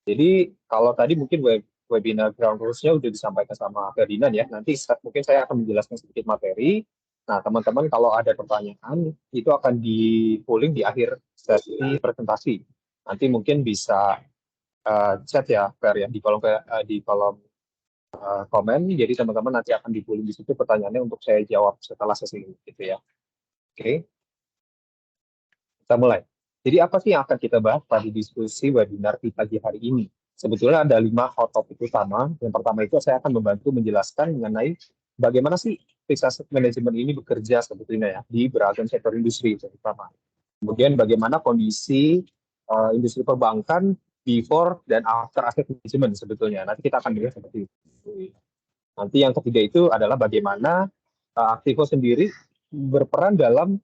Jadi kalau tadi mungkin webinar ground rules-nya udah disampaikan sama Ferdinand ya. Nanti mungkin saya akan menjelaskan sedikit materi. Nah, teman-teman kalau ada pertanyaan itu akan di-polling di akhir sesi presentasi. Nanti mungkin bisa chat ya, Fer ya, di kolom komen. Jadi teman-teman nanti akan di-polling di situ pertanyaannya untuk saya jawab setelah sesi ini gitu ya. Oke, kita mulai. Jadi apa sih yang akan kita bahas pada diskusi webinar di pagi hari ini? Sebetulnya ada 5 hot topic utama. Yang pertama itu saya akan membantu menjelaskan mengenai bagaimana sih fixed asset management ini bekerja sebetulnya ya di beragam sektor industri terutama. Kemudian bagaimana kondisi industri perbankan before dan after asset management sebetulnya. Nanti kita akan lihat seperti itu. Nanti yang ketiga itu adalah bagaimana Aktivo sendiri berperan dalam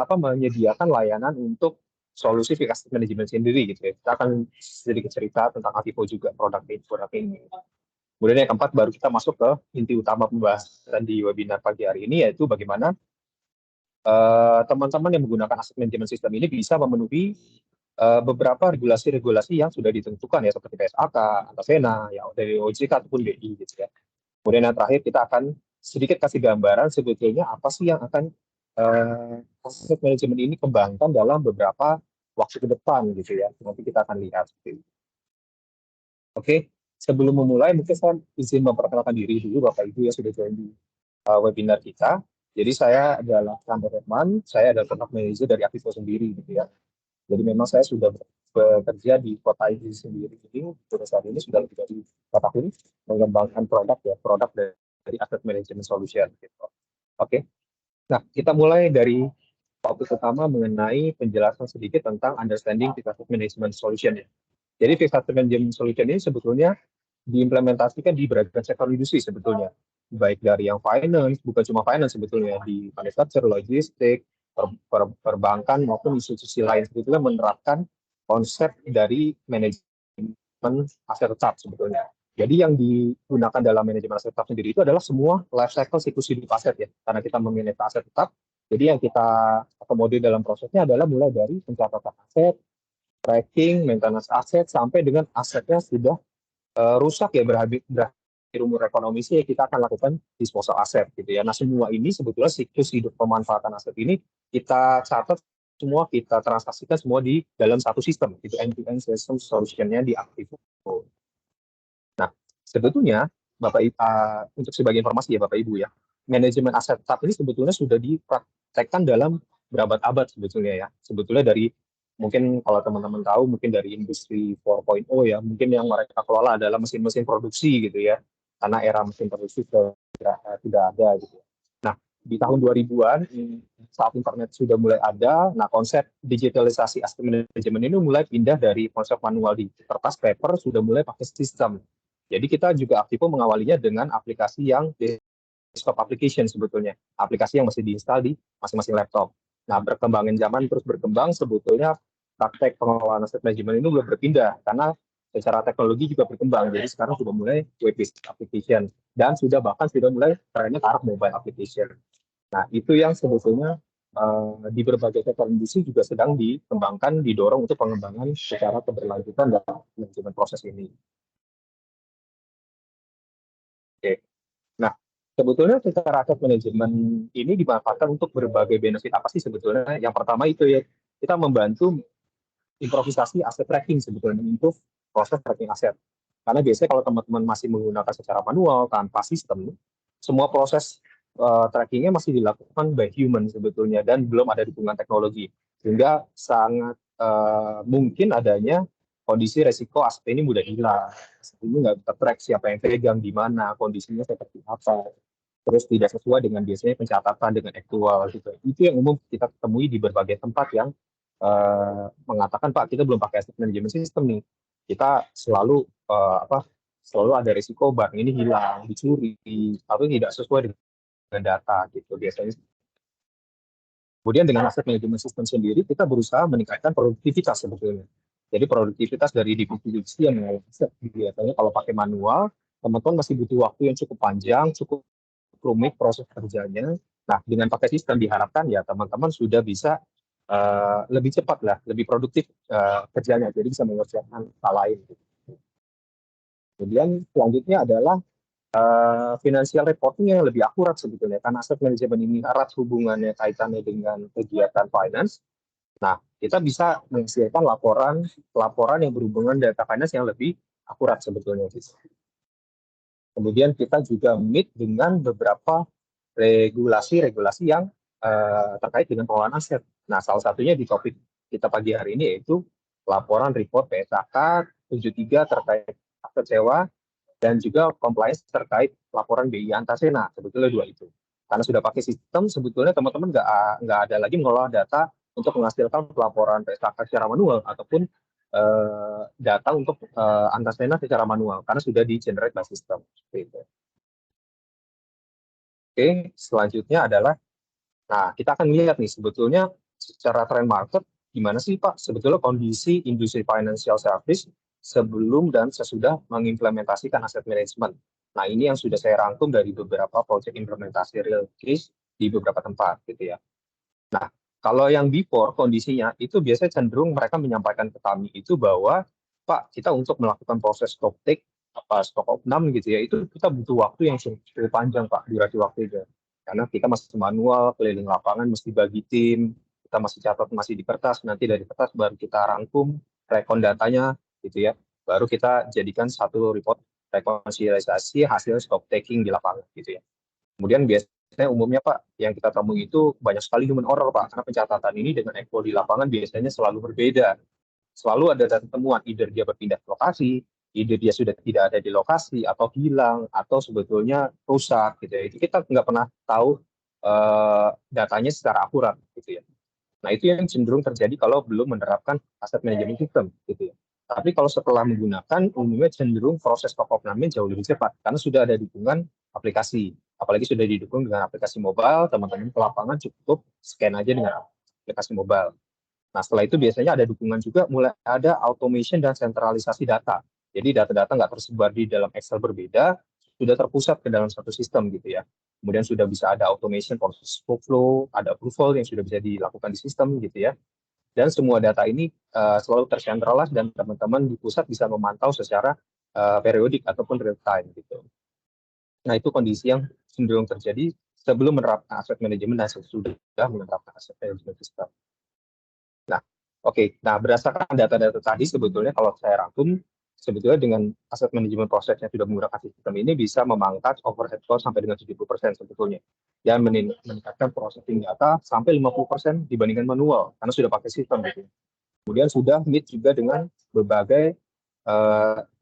menyediakan layanan untuk solusi fixed asset management sendiri gitu ya. Kita akan sedikit cerita tentang Aktivo juga produk ini. Kemudian yang keempat baru kita masuk ke inti utama pembahasan di webinar pagi hari ini yaitu bagaimana teman-teman yang menggunakan asset management system ini bisa memenuhi beberapa regulasi-regulasi yang sudah ditentukan ya seperti PSAK, Antasena, ya dari OJK ataupun BI gitu ya. Kemudian yang terakhir kita akan sedikit kasih gambaran sebetulnya apa sih yang akan asset management ini kembangkan dalam beberapa waktu ke depan gitu ya. Nanti kita akan lihat. Oke, sebelum memulai mungkin saya izin memperkenalkan diri dulu Bapak Ibu yang sudah join di webinar kita. Jadi saya adalah Sander Herman, saya adalah product manager dari Aktivo sendiri gitu ya. Jadi memang saya sudah bekerja di kota ini sendiri. Jadi saat ini sudah lebih dari 4 tahun mengembangkan produk dari asset management solution. Gitu. Oke, nah kita mulai dari topik utama mengenai penjelasan sedikit tentang understanding fixed asset management solution. Ya. Jadi fixed asset management solution ini sebetulnya diimplementasikan di beragam sektor industri sebetulnya. Baik dari yang finance, bukan cuma finance sebetulnya, di manufacture, logistik, perbankan maupun institusi lain sebetulnya menerapkan konsep dari manajemen aset tetap sebetulnya. Jadi yang digunakan dalam manajemen aset tetap sendiri itu adalah semua life cycle siklus hidup aset ya. Karena kita memanage aset tetap, jadi yang kita akomodir dalam prosesnya adalah mulai dari pencatatan aset, tracking, maintenance aset, sampai dengan asetnya sudah rusak ya berakhir umur ekonomi sih kita akan lakukan disposal aset gitu ya. Nah semua ini sebetulnya siklus hidup pemanfaatan aset ini kita catat semua, kita transaksikan semua di dalam satu sistem itu end-to-end system solutionnya di Aktivo. Nah sebetulnya Bapak Ibu, untuk sebagai informasi ya Bapak Ibu ya, manajemen aset tetap ini sebetulnya sudah dipraktekkan dalam berabad-abad sebetulnya ya. Sebetulnya dari mungkin kalau teman-teman tahu mungkin dari industri 4.0 ya, mungkin yang mereka kelola adalah mesin-mesin produksi gitu ya. Karena era mesin produksi sudah ada gitu. Nah, di tahun 2000-an saat internet sudah mulai ada, nah konsep digitalisasi asset management ini mulai pindah dari konsep manual di kertas paper sudah mulai pakai sistem. Jadi kita juga Aktivo mengawalinya dengan aplikasi yang desktop application sebetulnya, aplikasi yang masih diinstal di masing-masing laptop. Nah, berkembangin zaman terus berkembang, sebetulnya praktek pengelolaan aset manajemen ini belum berpindah karena secara teknologi juga berkembang. Jadi sekarang sudah mulai web-based application dan sudah mulai trennya ke arah mobile application. Nah, itu yang sebetulnya di berbagai sektor industri juga sedang dikembangkan, didorong untuk pengembangan secara keberlanjutan dalam manajemen proses ini. Oke. Nah, sebetulnya secara aset manajemen ini dimanfaatkan untuk berbagai benefit apa sih sebetulnya? Yang pertama itu ya, kita membantu improvisasi aset tracking sebetulnya, improve proses tracking aset. Karena biasanya kalau teman-teman masih menggunakan secara manual, tanpa sistem, semua proses trackingnya masih dilakukan by human sebetulnya, dan belum ada dukungan teknologi. Sehingga sangat mungkin adanya kondisi resiko aset ini mudah hilang. Ini nggak tertrack siapa yang pegang, di mana, kondisinya seperti apa. Terus tidak sesuai dengan biasanya pencatatan dengan aktual gitu. Itu yang umum kita temui di berbagai tempat yang mengatakan Pak kita belum pakai asset management system nih. Kita selalu selalu ada risiko barang ini hilang, dicuri, atau tidak sesuai dengan data gitu biasanya. Kemudian dengan asset management system sendiri kita berusaha meningkatkan produktivitas sebetulnya. Jadi produktivitas dari divisi yang aset biasanya kalau pakai manual, teman-teman masih butuh waktu yang cukup panjang, cukup rumit proses kerjanya. Nah, dengan pakai sistem diharapkan ya teman-teman sudah bisa lebih cepat lah, lebih produktif kerjanya, jadi bisa mengerjakan hal lain. Kemudian selanjutnya adalah financial reporting yang lebih akurat sebetulnya, karena aset manajemen ini erat hubungannya kaitannya dengan kegiatan finance. Nah, kita bisa menghasilkan laporan yang berhubungan data finance yang lebih akurat sebetulnya. Kemudian kita juga meet dengan beberapa regulasi-regulasi yang terkait dengan pengelolaan aset. Nah, salah satunya di topik kita pagi hari ini yaitu laporan report PSAK 73 terkait aset sewa dan juga compliance terkait laporan BI Antasena. Sebetulnya dua itu. Karena sudah pakai sistem, sebetulnya teman-teman nggak ada lagi mengolah data untuk menghasilkan pelaporan PSAK secara manual ataupun data untuk Antasena secara manual karena sudah di generate by system. Oke, selanjutnya adalah, nah kita akan lihat nih sebetulnya secara trend market gimana sih Pak sebetulnya kondisi industri financial service sebelum dan sesudah mengimplementasikan aset management. Nah ini yang sudah saya rangkum dari beberapa project implementasi real case di beberapa tempat gitu ya. Nah kalau yang before kondisinya itu biasanya cenderung mereka menyampaikan ke kami itu bahwa Pak kita untuk melakukan proses stock take apa stock opnam gitu ya itu kita butuh waktu yang cukup panjang Pak durasi waktunya karena kita masih manual keliling lapangan mesti bagi tim kita masih catat masih di kertas nanti dari kertas baru kita rangkum rekon datanya gitu ya baru kita jadikan satu report rekonsiliasi hasil stock taking di lapangan gitu ya kemudian biasanya umumnya Pak yang kita temui itu banyak sekali human error Pak karena pencatatan ini dengan actual di lapangan biasanya selalu berbeda selalu ada data temuan, either dia berpindah lokasi, either dia sudah tidak ada di lokasi, atau hilang, atau sebetulnya rusak, gitu ya. Itu kita nggak pernah tahu datanya secara akurat, gitu ya. Nah, itu yang cenderung terjadi kalau belum menerapkan aset manajemen system, gitu ya. Tapi kalau setelah menggunakan, umumnya cenderung proses top up namanya jauh lebih cepat, karena sudah ada dukungan aplikasi. Apalagi sudah didukung dengan aplikasi mobile, teman-teman ke lapangan cukup scan aja dengan aplikasi mobile. Nah, setelah itu biasanya ada dukungan juga mulai ada automation dan sentralisasi data. Jadi data-data nggak tersebar di dalam Excel berbeda, sudah terpusat ke dalam satu sistem gitu ya. Kemudian sudah bisa ada automation proses workflow, ada approval yang sudah bisa dilakukan di sistem gitu ya. Dan semua data ini selalu tersentralis dan teman-teman di pusat bisa memantau secara periodik ataupun real time gitu. Nah, itu kondisi yang cenderung terjadi sebelum menerapkan aset manajemen dan sesudah menerapkan aset manajemen sistem. Nah, oke. Nah, berdasarkan data-data tadi sebetulnya kalau saya rangkum, sebetulnya dengan aset manajemen prosesnya sudah menggunakan sistem ini bisa memangkas overhead cost sampai dengan 70% sebetulnya. Dan meningkatkan processing data sampai 50% dibandingkan manual, karena sudah pakai sistem gitu. Kemudian sudah meet juga dengan berbagai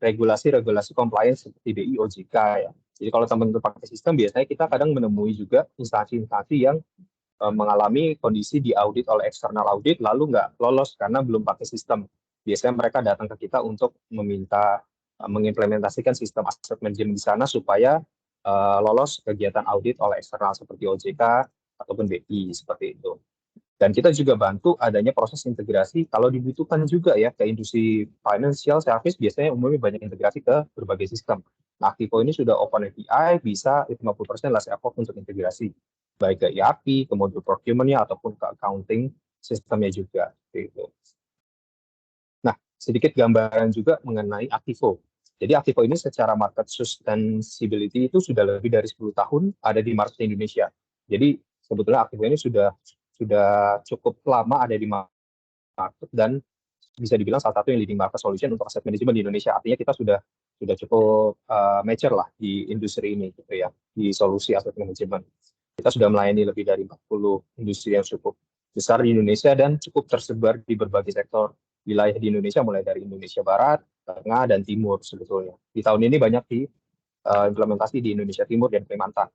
regulasi-regulasi compliance seperti BI OJK ya. Jadi kalau teman-teman pakai sistem, biasanya kita kadang menemui juga instansi-instansi yang mengalami kondisi diaudit oleh eksternal audit lalu nggak lolos karena belum pakai sistem. Biasanya mereka datang ke kita untuk meminta mengimplementasikan sistem aset manajemen di sana supaya lolos kegiatan audit oleh eksternal seperti OJK ataupun BI seperti itu. Dan kita juga bantu adanya proses integrasi kalau dibutuhkan juga ya ke industri financial service biasanya umumnya banyak integrasi ke berbagai sistem. Nah, Aktivo ini sudah open API, bisa 50% less effort untuk integrasi baik ke ERP, ke modul procurement-nya ataupun ke accounting sistemnya juga. Gitu. Nah, sedikit gambaran juga mengenai Aktivo. Jadi Aktivo ini secara market sustainability itu sudah lebih dari 10 tahun ada di market Indonesia. Jadi sebetulnya Aktivo ini sudah cukup lama ada di market dan bisa dibilang salah satu yang leading market solution untuk aset manajemen di Indonesia. Artinya kita sudah cukup mature lah di industri ini gitu ya, di solusi aset manajemen. Kita sudah melayani lebih dari 40 industri yang cukup besar di Indonesia dan cukup tersebar di berbagai sektor wilayah di Indonesia mulai dari Indonesia Barat, Tengah, dan Timur sebetulnya. Di tahun ini banyak implementasi di Indonesia Timur dan Kalimantan.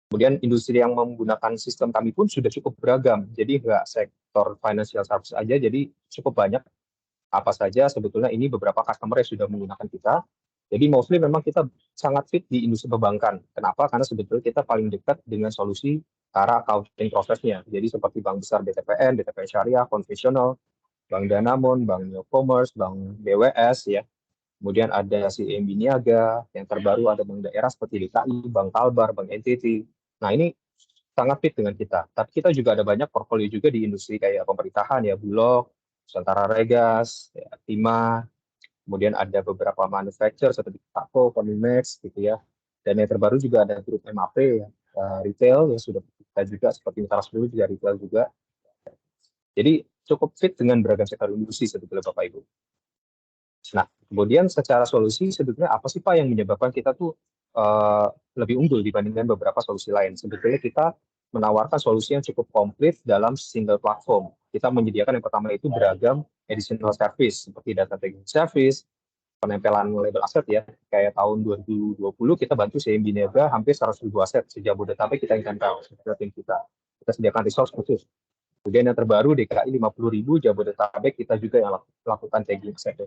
Kemudian industri yang menggunakan sistem kami pun sudah cukup beragam. Jadi nggak sektor financial service aja, jadi cukup banyak apa saja sebetulnya ini beberapa customer yang sudah menggunakan kita. Jadi mostly memang kita sangat fit di industri perbankan. Kenapa? Karena sebetulnya kita paling dekat dengan solusi arah accounting prosesnya. Jadi seperti bank besar BTPN, BTPN Syariah, konvensional, Bank Danamon, Bank Neo Commerce, Bank BWS ya. Kemudian ada CIMB Niaga, yang terbaru ada bank daerah seperti DKI, Bank Kalbar, Bank NTT. Nah ini sangat fit dengan kita. Tapi kita juga ada banyak portfolio juga di industri kayak pemerintahan ya, Bulog, Nusantara Regas, ya, Timah, kemudian ada beberapa manufacturer seperti Tako, Konimex gitu ya. Dan yang terbaru juga ada grup MAP ya, retail yang sudah kita juga seperti Mitaras dulu juga retail juga. Jadi cukup fit dengan beragam sektor industri sebetulnya Bapak Ibu. Nah, kemudian secara solusi sebetulnya apa sih Pak yang menyebabkan kita tuh lebih unggul dibandingkan beberapa solusi lain? Sebetulnya kita menawarkan solusi yang cukup komplit dalam single platform. Kita menyediakan yang pertama itu beragam additional service seperti data tagging service, penempelan label aset ya. Kayak tahun 2020 kita bantu CIMB Niaga hampir 100.000 aset sejabodetabek kita ingin tempel tim kita. Kita sediakan resource khusus. Kemudian yang terbaru DKI 50.000 Jabodetabek kita juga yang lakukan tagging aset.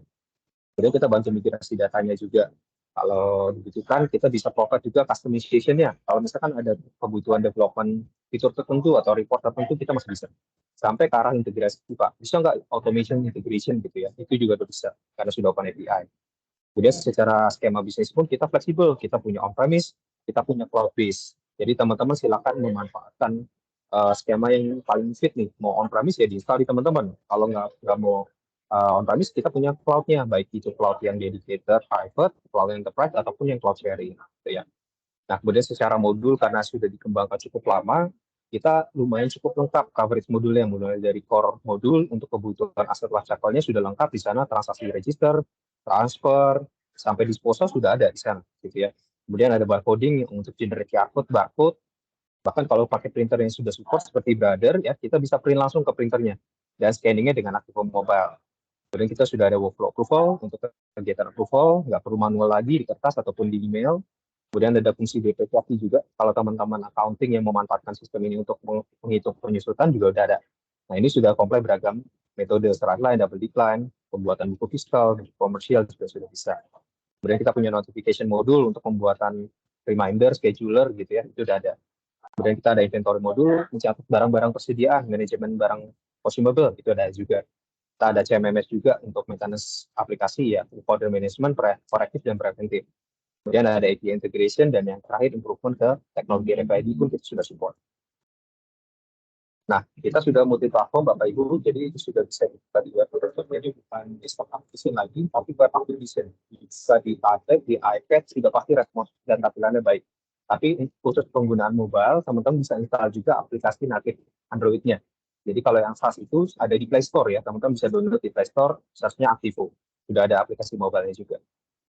Kemudian kita bantu migrasi datanya juga. Kalau dibutuhkan, kita bisa provide juga customization-nya. Kalau misalkan ada kebutuhan development fitur tertentu atau report tertentu, kita masih bisa. Sampai ke arah integrasi, Pak. Bisa nggak automation integration gitu ya? Itu juga bisa, karena sudah open API. Kemudian secara skema bisnis pun kita fleksibel. Kita punya on-premise, kita punya cloud-based. Jadi teman-teman silakan memanfaatkan skema yang paling fit nih. Mau on-premise ya diinstal di teman-teman. Kalau nggak mau on-premise, kita punya cloud-nya. Baik itu cloud yang dedicated, private, cloud enterprise, ataupun yang cloud sharing. Gitu ya. Nah, kemudian secara modul karena sudah dikembangkan cukup lama, kita lumayan cukup lengkap coverage modulnya, mulai dari core modul untuk kebutuhan aset lifecycle-nya sudah lengkap di sana, transaksi register, transfer, sampai disposal sudah ada di sana, gitu ya. Kemudian ada barcoding untuk generate QR code, barcode, bahkan kalau pakai printer yang sudah support seperti Brother, ya kita bisa print langsung ke printernya dan scanningnya dengan Aktifo Mobile. Kemudian kita sudah ada workflow approval untuk kegiatan approval, nggak perlu manual lagi di kertas ataupun di email. Kemudian ada fungsi BPKP juga. Kalau teman-teman accounting yang memanfaatkan sistem ini untuk menghitung penyusutan juga udah ada. Nah ini sudah komplek beragam metode straight line, double decline, pembuatan buku fiskal, komersial juga sudah bisa. Kemudian kita punya notification modul untuk pembuatan reminder, scheduler gitu ya, itu udah ada. Kemudian kita ada inventory modul, mencatat barang-barang persediaan, manajemen barang consumable, itu ada juga. Kita ada CMMS juga untuk maintenance aplikasi ya, order management, proaktif dan preventif. Kemudian ada API integration dan yang terakhir improvement ke teknologi RFID pun kita sudah support. Nah, kita sudah multi platform Bapak Ibu, jadi itu sudah bisa dibuka di web browser, jadi bukan desktop application lagi, tapi web application. Bisa di tablet, di iPad, sudah pasti respons dan tampilannya baik. Tapi khusus penggunaan mobile, teman-teman bisa install juga aplikasi natif Android-nya. Jadi kalau yang SaaS itu ada di Play Store ya, teman-teman bisa download di Play Store, SaaS-nya Aktifo. Sudah ada aplikasi mobile-nya juga.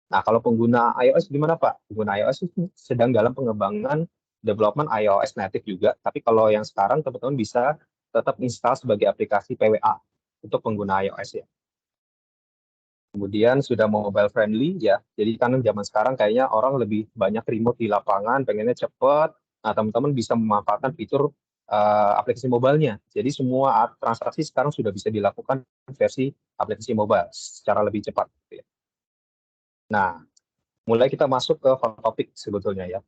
Nah, kalau pengguna iOS gimana Pak? Pengguna iOS itu sedang dalam pengembangan development iOS native juga, tapi kalau yang sekarang teman-teman bisa tetap install sebagai aplikasi PWA untuk pengguna iOS ya. Kemudian sudah mobile friendly ya, jadi kan zaman sekarang kayaknya orang lebih banyak remote di lapangan, pengennya cepat. Nah, teman-teman bisa memanfaatkan fitur aplikasi mobile-nya. Jadi semua transaksi sekarang sudah bisa dilakukan versi aplikasi mobile secara lebih cepat. Gitu ya. Nah, mulai kita masuk ke hot topic sebetulnya ya.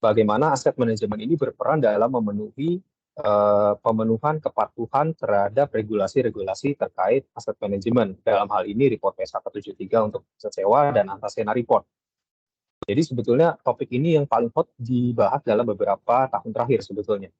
Bagaimana aset manajemen ini berperan dalam memenuhi pemenuhan kepatuhan terhadap regulasi-regulasi terkait aset manajemen. Dalam hal ini report PS173 untuk aset sewa dan Antasena report. Jadi sebetulnya topik ini yang paling hot dibahas dalam beberapa tahun terakhir sebetulnya.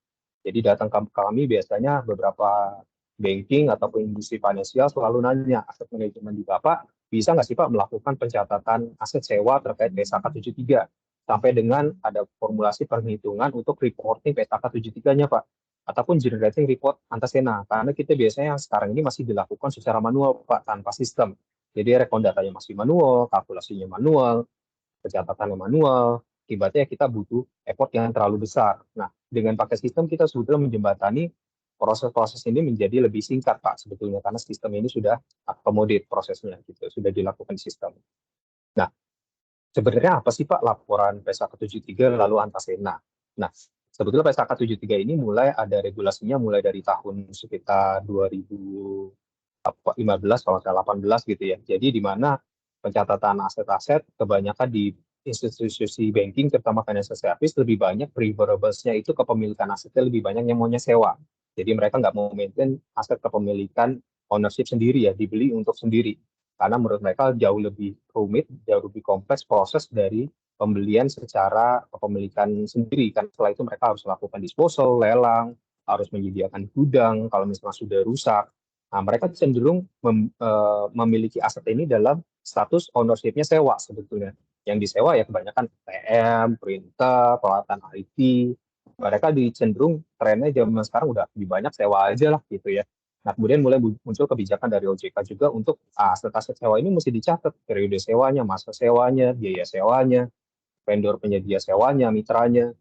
Jadi datang ke kami biasanya beberapa banking ataupun industri finansial selalu nanya aset manajemen di Bapak, bisa nggak sih Pak melakukan pencatatan aset sewa terkait PSAK 73 sampai dengan ada formulasi perhitungan untuk reporting PSAK 73-nya Pak, ataupun generating report Antasena, karena kita biasanya yang sekarang ini masih dilakukan secara manual Pak, tanpa sistem. Jadi rekon datanya masih manual, kalkulasinya manual, pencatatannya manual, akibatnya kita butuh effort yang terlalu besar. Nah, dengan pakai sistem kita sebetulnya menjembatani proses-proses ini menjadi lebih singkat Pak sebetulnya karena sistem ini sudah akomodir prosesnya gitu, sudah dilakukan sistem. Nah, sebenarnya apa sih Pak laporan PSAK 73 lalu Antasena? Nah, sebetulnya PSAK 73 ini mulai ada regulasinya mulai dari tahun sekitar 2015 kalau saya 18 gitu ya. Jadi di mana pencatatan aset-aset kebanyakan di institusi banking terutama financial service lebih banyak deliverables-nya itu kepemilikan asetnya lebih banyak yang maunya sewa. Jadi mereka nggak mau maintain aset kepemilikan ownership sendiri ya, dibeli untuk sendiri. Karena menurut mereka jauh lebih rumit, jauh lebih kompleks proses dari pembelian secara kepemilikan sendiri, kan setelah itu mereka harus melakukan disposal, lelang, harus menyediakan gudang kalau misalnya sudah rusak. Nah, mereka cenderung memiliki aset ini dalam status ownership-nya sewa sebetulnya. Yang disewa ya kebanyakan TM, printer, peralatan IT. Mereka cenderung trennya zaman sekarang udah lebih banyak sewa aja lah gitu ya. Nah, kemudian mulai muncul kebijakan dari OJK juga untuk aset-aset sewa ini mesti dicatat periode sewanya, masa sewanya, biaya sewanya, vendor penyedia sewanya, mitranya.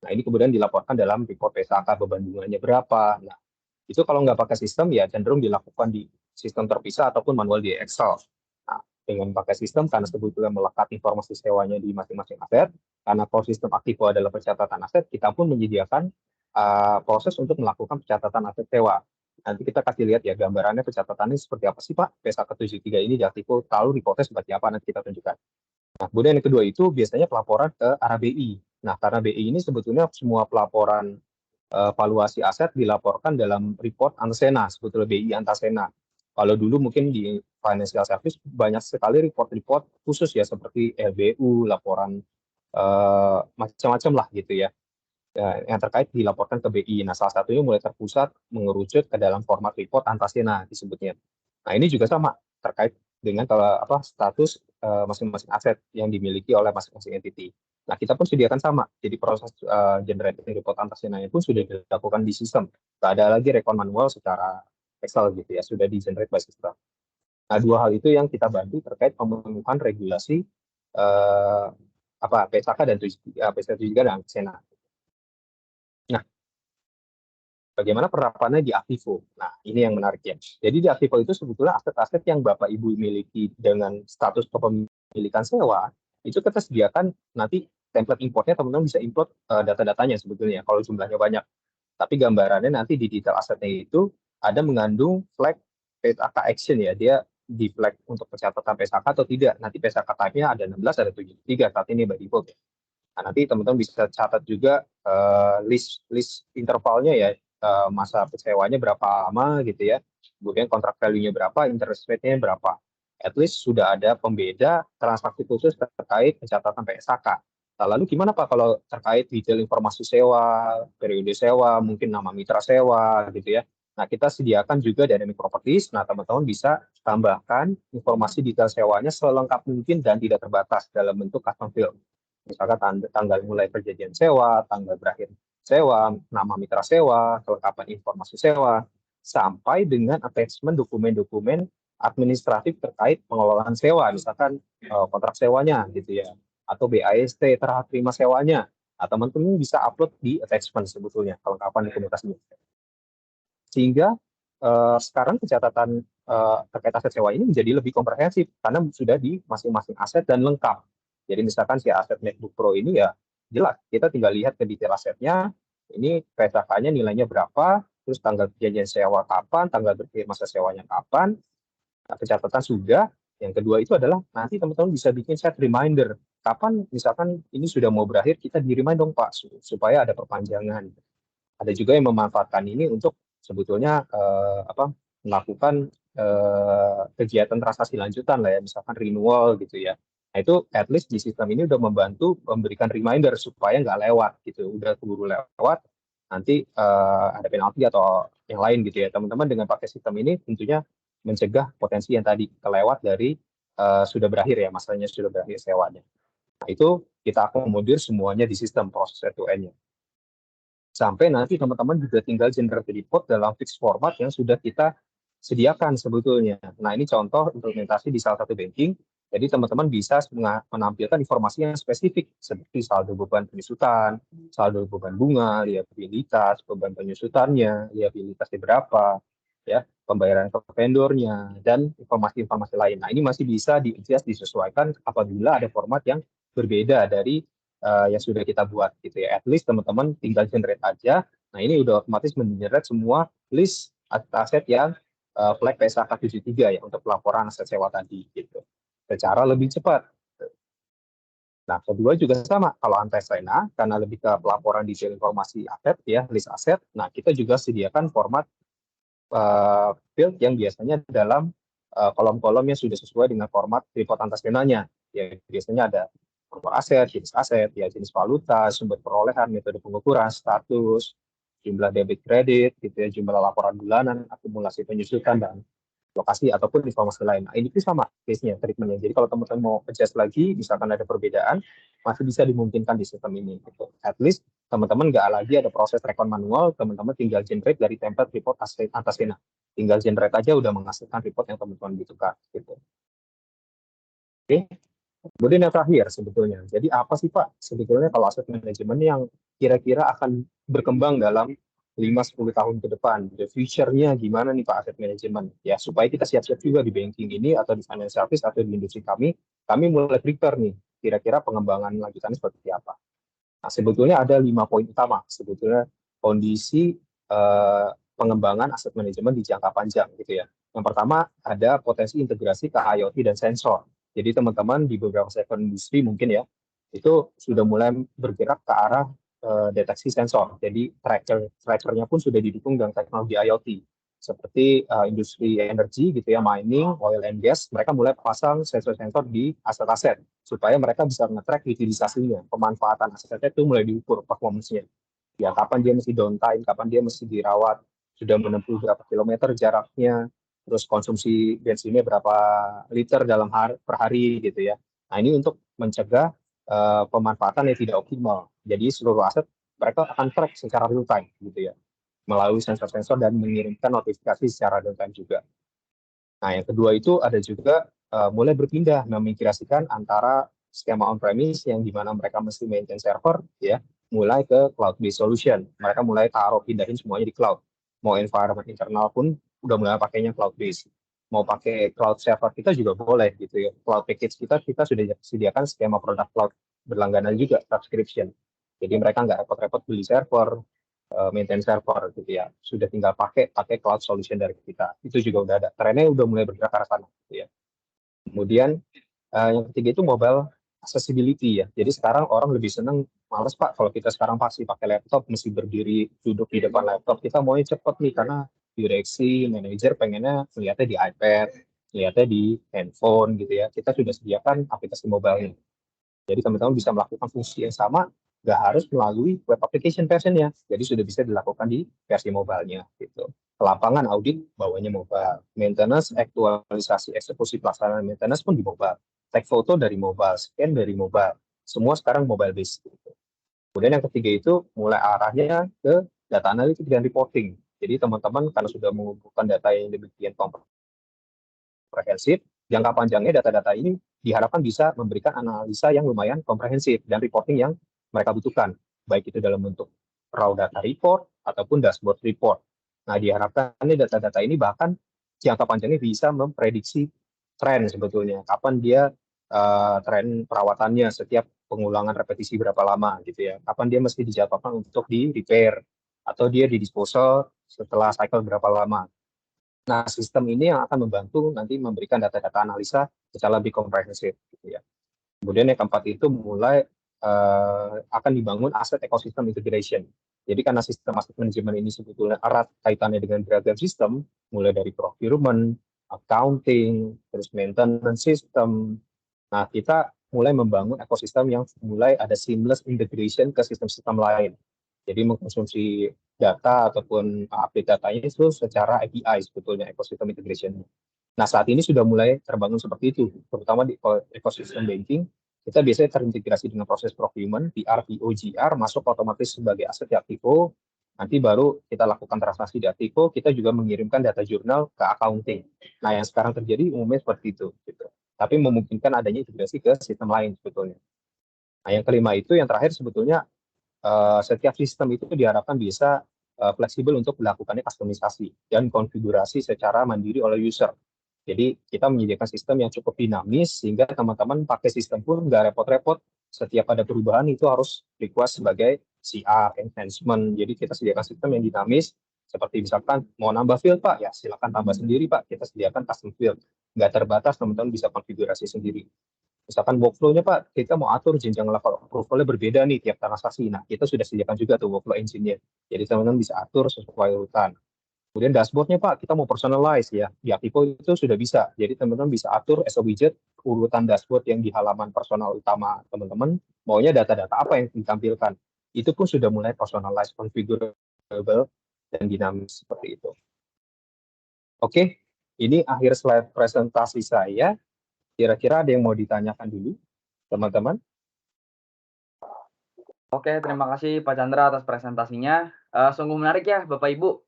Nah, ini kemudian dilaporkan dalam report PSAK beban bunganya berapa. Nah, itu kalau nggak pakai sistem ya cenderung dilakukan di sistem terpisah ataupun manual di Excel. Nah, dengan pakai sistem karena sebetulnya melekat informasi sewanya di masing-masing aset, karena kalau sistem Aktivo adalah pencatatan aset, kita pun menyediakan proses untuk melakukan pencatatan aset sewa. Nanti kita kasih lihat ya gambarannya pencatatannya seperti apa sih Pak. PSAK 73 ini di Aktivo tahu reportnya seperti apa nanti kita tunjukkan. Nah, kemudian yang kedua itu biasanya pelaporan ke arah BI. Nah, karena BI ini sebetulnya semua pelaporan valuasi aset dilaporkan dalam report Antasena, sebetulnya BI Antasena. Kalau dulu mungkin di financial service banyak sekali report-report khusus ya seperti LBU, laporan macam-macam lah gitu ya. Yang terkait dilaporkan ke BI. Nah, salah satunya mulai terpusat mengerucut ke dalam format report Antasena disebutnya. Nah, ini juga sama terkait dengan kalau apa status masing-masing aset yang dimiliki oleh masing-masing entity. Nah, kita pun sediakan sama. Jadi proses generating report Antasena pun sudah dilakukan di sistem. Tidak ada lagi rekon manual secara Excel gitu ya, sudah di generate by system. Nah, dua hal itu yang kita bantu terkait pemenuhan regulasi PSAK dan PSAK juga dan Sena. Nah, bagaimana penerapannya di Aktivo? Nah, ini yang menarik ya. Jadi di Aktivo itu sebetulnya aset-aset yang Bapak Ibu miliki dengan status kepemilikan sewa, itu kita sediakan nanti template importnya teman-teman bisa import data-datanya sebetulnya kalau jumlahnya banyak. Tapi gambarannya nanti di detail asetnya itu ada mengandung flag PSAK action ya. Dia di flag untuk pencatatan PSAK atau tidak. Nanti PSAK type-nya ada 16, ada 73 saat ini by default ya. Nah, nanti teman-teman bisa catat juga list intervalnya ya, masa sewanya berapa lama gitu ya, kemudian kontrak value-nya berapa, interest rate-nya berapa. At least sudah ada pembeda transaksi khusus terkait pencatatan PSAK. Nah, lalu gimana Pak kalau terkait detail informasi sewa, periode sewa, mungkin nama mitra sewa gitu ya. Nah, kita sediakan juga dynamic properties. Nah, teman-teman bisa tambahkan informasi detail sewanya selengkap mungkin dan tidak terbatas dalam bentuk custom field. Misalkan tanggal mulai perjanjian sewa, tanggal berakhir sewa, nama mitra sewa, kelengkapan informasi sewa, sampai dengan attachment dokumen-dokumen administratif terkait pengelolaan sewa, misalkan kontrak sewanya gitu ya, atau BAST terima sewanya. Nah, teman-teman bisa upload di attachment sebetulnya kelengkapan dokumentasinya. Sehingga sekarang pencatatan terkait aset sewa ini menjadi lebih komprehensif karena sudah di masing-masing aset dan lengkap. Jadi misalkan si aset MacBook Pro ini ya jelas kita tinggal lihat ke detail asetnya, ini PSAK-nya nilainya berapa, terus tanggal perjanjian sewa kapan, tanggal berakhir masa sewanya kapan. Nah, pencatatan sudah. Yang kedua itu adalah nanti teman-teman bisa bikin set reminder. Kapan misalkan ini sudah mau berakhir, kita di-remind dong Pak, supaya ada perpanjangan. Ada juga yang memanfaatkan ini untuk sebetulnya melakukan kegiatan transaksi lanjutan lah ya, misalkan renewal gitu ya. Nah, itu at least di sistem ini udah membantu memberikan reminder supaya nggak lewat gitu, udah keburu lewat, nanti ada penalti atau yang lain gitu ya. Teman-teman dengan pakai sistem ini tentunya mencegah potensi yang tadi kelewat dari sudah berakhir ya, masanya sudah berakhir sewanya. Nah, itu kita akomodir semuanya di sistem proses end-to-end-nya. Sampai nanti teman-teman juga tinggal generate report dalam fixed format yang sudah kita sediakan sebetulnya. Nah, ini contoh implementasi di salah satu banking. Jadi teman-teman bisa menampilkan informasi yang spesifik seperti saldo beban penyusutan, saldo beban bunga, liabilitas, beban penyusutannya, liabilitasnya berapa, ya, pembayaran ke vendornya, dan informasi-informasi lain. Nah, ini masih bisa disesuaikan apabila ada format yang berbeda dari yang sudah kita buat gitu ya. At least teman-teman tinggal generate aja. Nah, ini udah otomatis mengenerate semua list aset yang flag PSAK 73 ya untuk pelaporan aset sewa tadi gitu. Secara lebih cepat. Nah, kedua juga sama. Kalau Antasena, karena lebih ke pelaporan detail informasi aset ya, list aset. Nah, kita juga sediakan format field yang biasanya dalam kolom-kolom yang sudah sesuai dengan format report Antasenanya. Ya, biasanya ada nomor aset, ya jenis valuta, sumber perolehan, metode pengukuran, status, jumlah debit kredit, gitu ya, jumlah laporan bulanan, akumulasi penyusutan, dan lokasi ataupun informasi lain. Nah, ini tuh sama case-nya, treatment-nya. Jadi kalau teman-teman mau adjust lagi, misalkan ada perbedaan, masih bisa dimungkinkan di sistem ini. Gitu. At least teman-teman nggak lagi ada proses rekon manual, teman-teman tinggal generate dari template report atasnya. Tinggal generate aja udah menghasilkan report yang teman-teman butuhkan. Gitu. Oke. Kemudian yang terakhir sebetulnya, jadi apa sih Pak sebetulnya kalau aset manajemen yang kira-kira akan berkembang dalam 5-10 tahun ke depan, the future-nya gimana nih Pak aset manajemen? Ya supaya kita siap-siap juga di banking ini atau di financial service atau di industri kami mulai prepare nih, kira-kira pengembangan lanjutannya seperti apa. Nah sebetulnya ada 5 poin utama sebetulnya kondisi pengembangan aset manajemen di jangka panjang gitu ya. Yang pertama ada potensi integrasi ke IoT dan sensor. Jadi teman-teman di beberapa sektor industri mungkin ya, itu sudah mulai bergerak ke arah deteksi sensor. Jadi trackernya pun sudah didukung dengan teknologi IoT. Seperti industri energi gitu ya, mining, oil and gas, mereka mulai pasang sensor-sensor di aset-aset supaya mereka bisa nge-track utilisasinya, pemanfaatan asetnya itu mulai diukur performance-nya. Ya, kapan dia mesti downtime, kapan dia mesti dirawat, sudah menempuh berapa kilometer jaraknya, terus konsumsi bensinnya berapa liter dalam per hari gitu ya. Nah ini untuk mencegah pemanfaatan yang tidak optimal. Jadi seluruh aset mereka akan track secara real time gitu ya, melalui sensor-sensor dan mengirimkan notifikasi secara real time juga. Nah yang kedua itu ada juga mulai berpindah memigrasikan antara skema on-premise yang dimana mereka mesti maintain server ya, mulai ke cloud-based solution. Mereka mulai taruh pindahin semuanya di cloud. Mau environment internal pun udah mulai pakainya cloud-based. Mau pakai cloud server kita juga boleh gitu ya. Cloud package kita sudah sediakan skema produk cloud berlangganan juga subscription. Jadi mereka nggak repot-repot beli server, maintain server gitu ya. Sudah tinggal pakai cloud solution dari kita. Itu juga udah ada. Trennya udah mulai bergerak ke arah sana gitu ya. Kemudian yang ketiga itu mobile accessibility ya. Jadi sekarang orang lebih seneng males Pak kalau kita sekarang pasti pakai laptop mesti berdiri duduk di depan laptop. Kita maunya cepet nih karena direksi, manajer pengennya melihatnya di iPad, lihatnya di handphone gitu ya. Kita sudah sediakan aplikasi mobile. Jadi teman-teman bisa melakukan fungsi yang sama, nggak harus melalui web application versionnya. Jadi sudah bisa dilakukan di versi mobile-nya. Gitu. Lapangan audit bawahnya mobile. Maintenance, aktualisasi, eksekusi pelaksanaan maintenance pun di mobile. Take foto dari mobile, scan dari mobile. Semua sekarang mobile based. Gitu. Kemudian yang ketiga itu mulai arahnya ke data analitik dan reporting. Jadi teman-teman karena sudah mengumpulkan data yang demikian komprehensif, jangka panjangnya data-data ini diharapkan bisa memberikan analisa yang lumayan komprehensif dan reporting yang mereka butuhkan, baik itu dalam bentuk raw data report ataupun dashboard report. Nah, diharapkan data-data ini bahkan jangka panjangnya bisa memprediksi tren sebetulnya, kapan dia tren perawatannya setiap pengulangan repetisi berapa lama gitu ya, kapan dia mesti dijadwalkan untuk di repair atau dia di disposal setelah cycle berapa lama. Nah, sistem ini yang akan membantu nanti memberikan data-data analisa secara lebih komprehensif. Gitu ya. Kemudian yang keempat itu mulai akan dibangun aset ecosystem integration. Jadi karena sistem aset manajemen ini sebetulnya erat kaitannya dengan beragam sistem, mulai dari procurement, accounting, terus maintenance system. Nah, kita mulai membangun ekosistem yang mulai ada seamless integration ke sistem-sistem lain. Jadi mengkonsumsi data ataupun update datanya itu secara API sebetulnya ekosistem integration. Nah saat ini sudah mulai terbangun seperti itu, terutama di ekosistem banking. Kita biasanya terintegrasi dengan proses procurement, PR, PO, GR, masuk otomatis sebagai aset di Aktivo. Nanti baru kita lakukan transaksi di Aktivo, kita juga mengirimkan data jurnal ke accounting. Nah yang sekarang terjadi umumnya seperti itu. Gitu. Tapi memungkinkan adanya integrasi ke sistem lain sebetulnya. Nah yang kelima itu, yang terakhir sebetulnya setiap sistem itu diharapkan bisa fleksibel untuk melakukannya kustomisasi dan konfigurasi secara mandiri oleh user. Jadi kita menyediakan sistem yang cukup dinamis sehingga teman-teman pakai sistem pun nggak repot-repot. Setiap ada perubahan itu harus request sebagai CR, enhancement. Jadi kita sediakan sistem yang dinamis seperti misalkan mau nambah field Pak, ya silakan tambah sendiri Pak. Kita sediakan custom field. Nggak terbatas, teman-teman bisa konfigurasi sendiri. Misalkan workflow-nya Pak, kita mau atur jenjang level approval-nya berbeda nih tiap transaksi. Nah, kita sudah sediakan juga tuh workflow engine-nya. Jadi teman-teman bisa atur sesuai urutan. Kemudian dashboardnya Pak, kita mau personalize ya. Di Activo itu sudah bisa. Jadi teman-teman bisa atur as a widget urutan dashboard yang di halaman personal utama teman-teman, maunya data-data apa yang ditampilkan. Itu pun sudah mulai personalized, configurable, dan dinamis seperti itu. Oke, ini akhir slide presentasi saya. Kira-kira ada yang mau ditanyakan dulu, teman-teman? Oke, terima kasih Pak Chandra atas presentasinya. Sungguh menarik ya Bapak Ibu.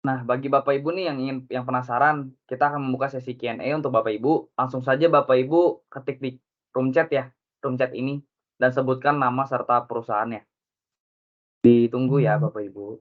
Nah, bagi Bapak Ibu nih yang penasaran, kita akan membuka sesi Q&A untuk Bapak Ibu. Langsung saja Bapak Ibu ketik di room chat ya, room chat ini, dan sebutkan nama serta perusahaannya. Ditunggu ya Bapak Ibu.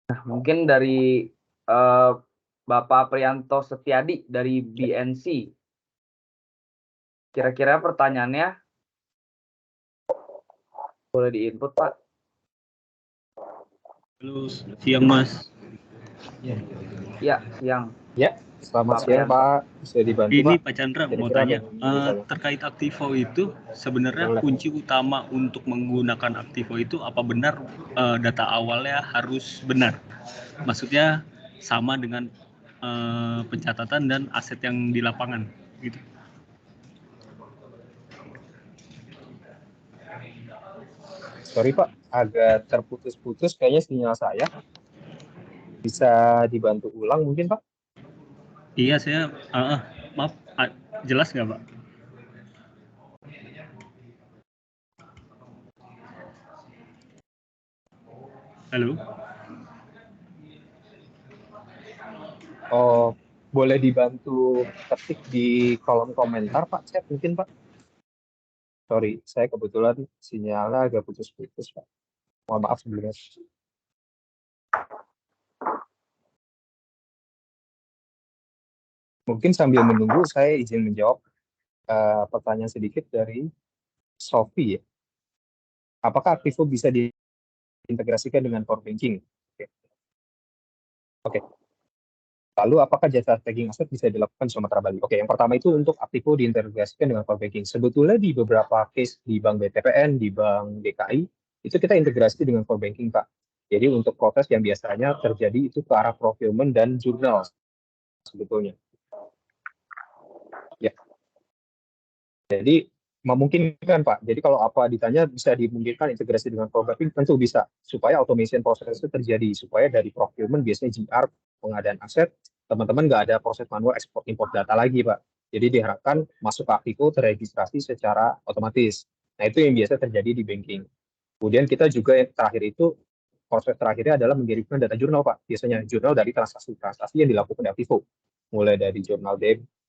Nah, mungkin dari Bapak Priyanto Setiadi dari BNC. Kira-kira pertanyaannya boleh diinput Pak? Halo, siang Mas. Ya, siang. Ya, selamat siang Priyanto. Pak. Bisa dibantu Ini Pak? Pak Chandra mau Kira-kira tanya, ada terkait Activo itu sebenarnya kunci utama untuk menggunakan Activo itu apa benar data awalnya harus benar? Maksudnya sama dengan pencatatan dan aset yang di lapangan gitu. Sorry Pak, agak terputus-putus kayaknya sinyal saya. Bisa dibantu ulang mungkin Pak? Iya, saya maaf, jelas nggak Pak? Halo? Oh, boleh dibantu ketik di kolom komentar Pak, chat mungkin Pak? Sorry, saya kebetulan sinyalnya agak putus-putus Pak. Mohon maaf sebelumnya. Mungkin sambil menunggu, saya izin menjawab pertanyaan sedikit dari Sophie ya. Apakah Activo bisa diintegrasikan dengan core banking? Oke. Lalu apakah jasa tagging aset bisa dilakukan di Sumatera Bali? Oke, yang pertama itu untuk Activo diintegrasikan dengan core banking. Sebetulnya di beberapa case di Bank BTPN, di Bank DKI, itu kita integrasi dengan core banking, Pak. Jadi untuk proses yang biasanya terjadi itu ke arah procurement dan jurnal sebetulnya. Ya. Jadi memungkinkan Pak. Jadi kalau apa ditanya bisa dimungkinkan integrasi dengan core banking tentu bisa supaya automation proses itu terjadi supaya dari procurement biasanya GR pengadaan aset teman-teman nggak ada proses manual ekspor impor data lagi Pak. Jadi diharapkan masuk ke Activo terregistrasi secara otomatis. Nah itu yang biasa terjadi di banking. Kemudian kita juga yang terakhir itu proses terakhirnya adalah mengirimkan data jurnal Pak. Biasanya jurnal dari transaksi-transaksi yang dilakukan di Activo. Mulai dari jurnal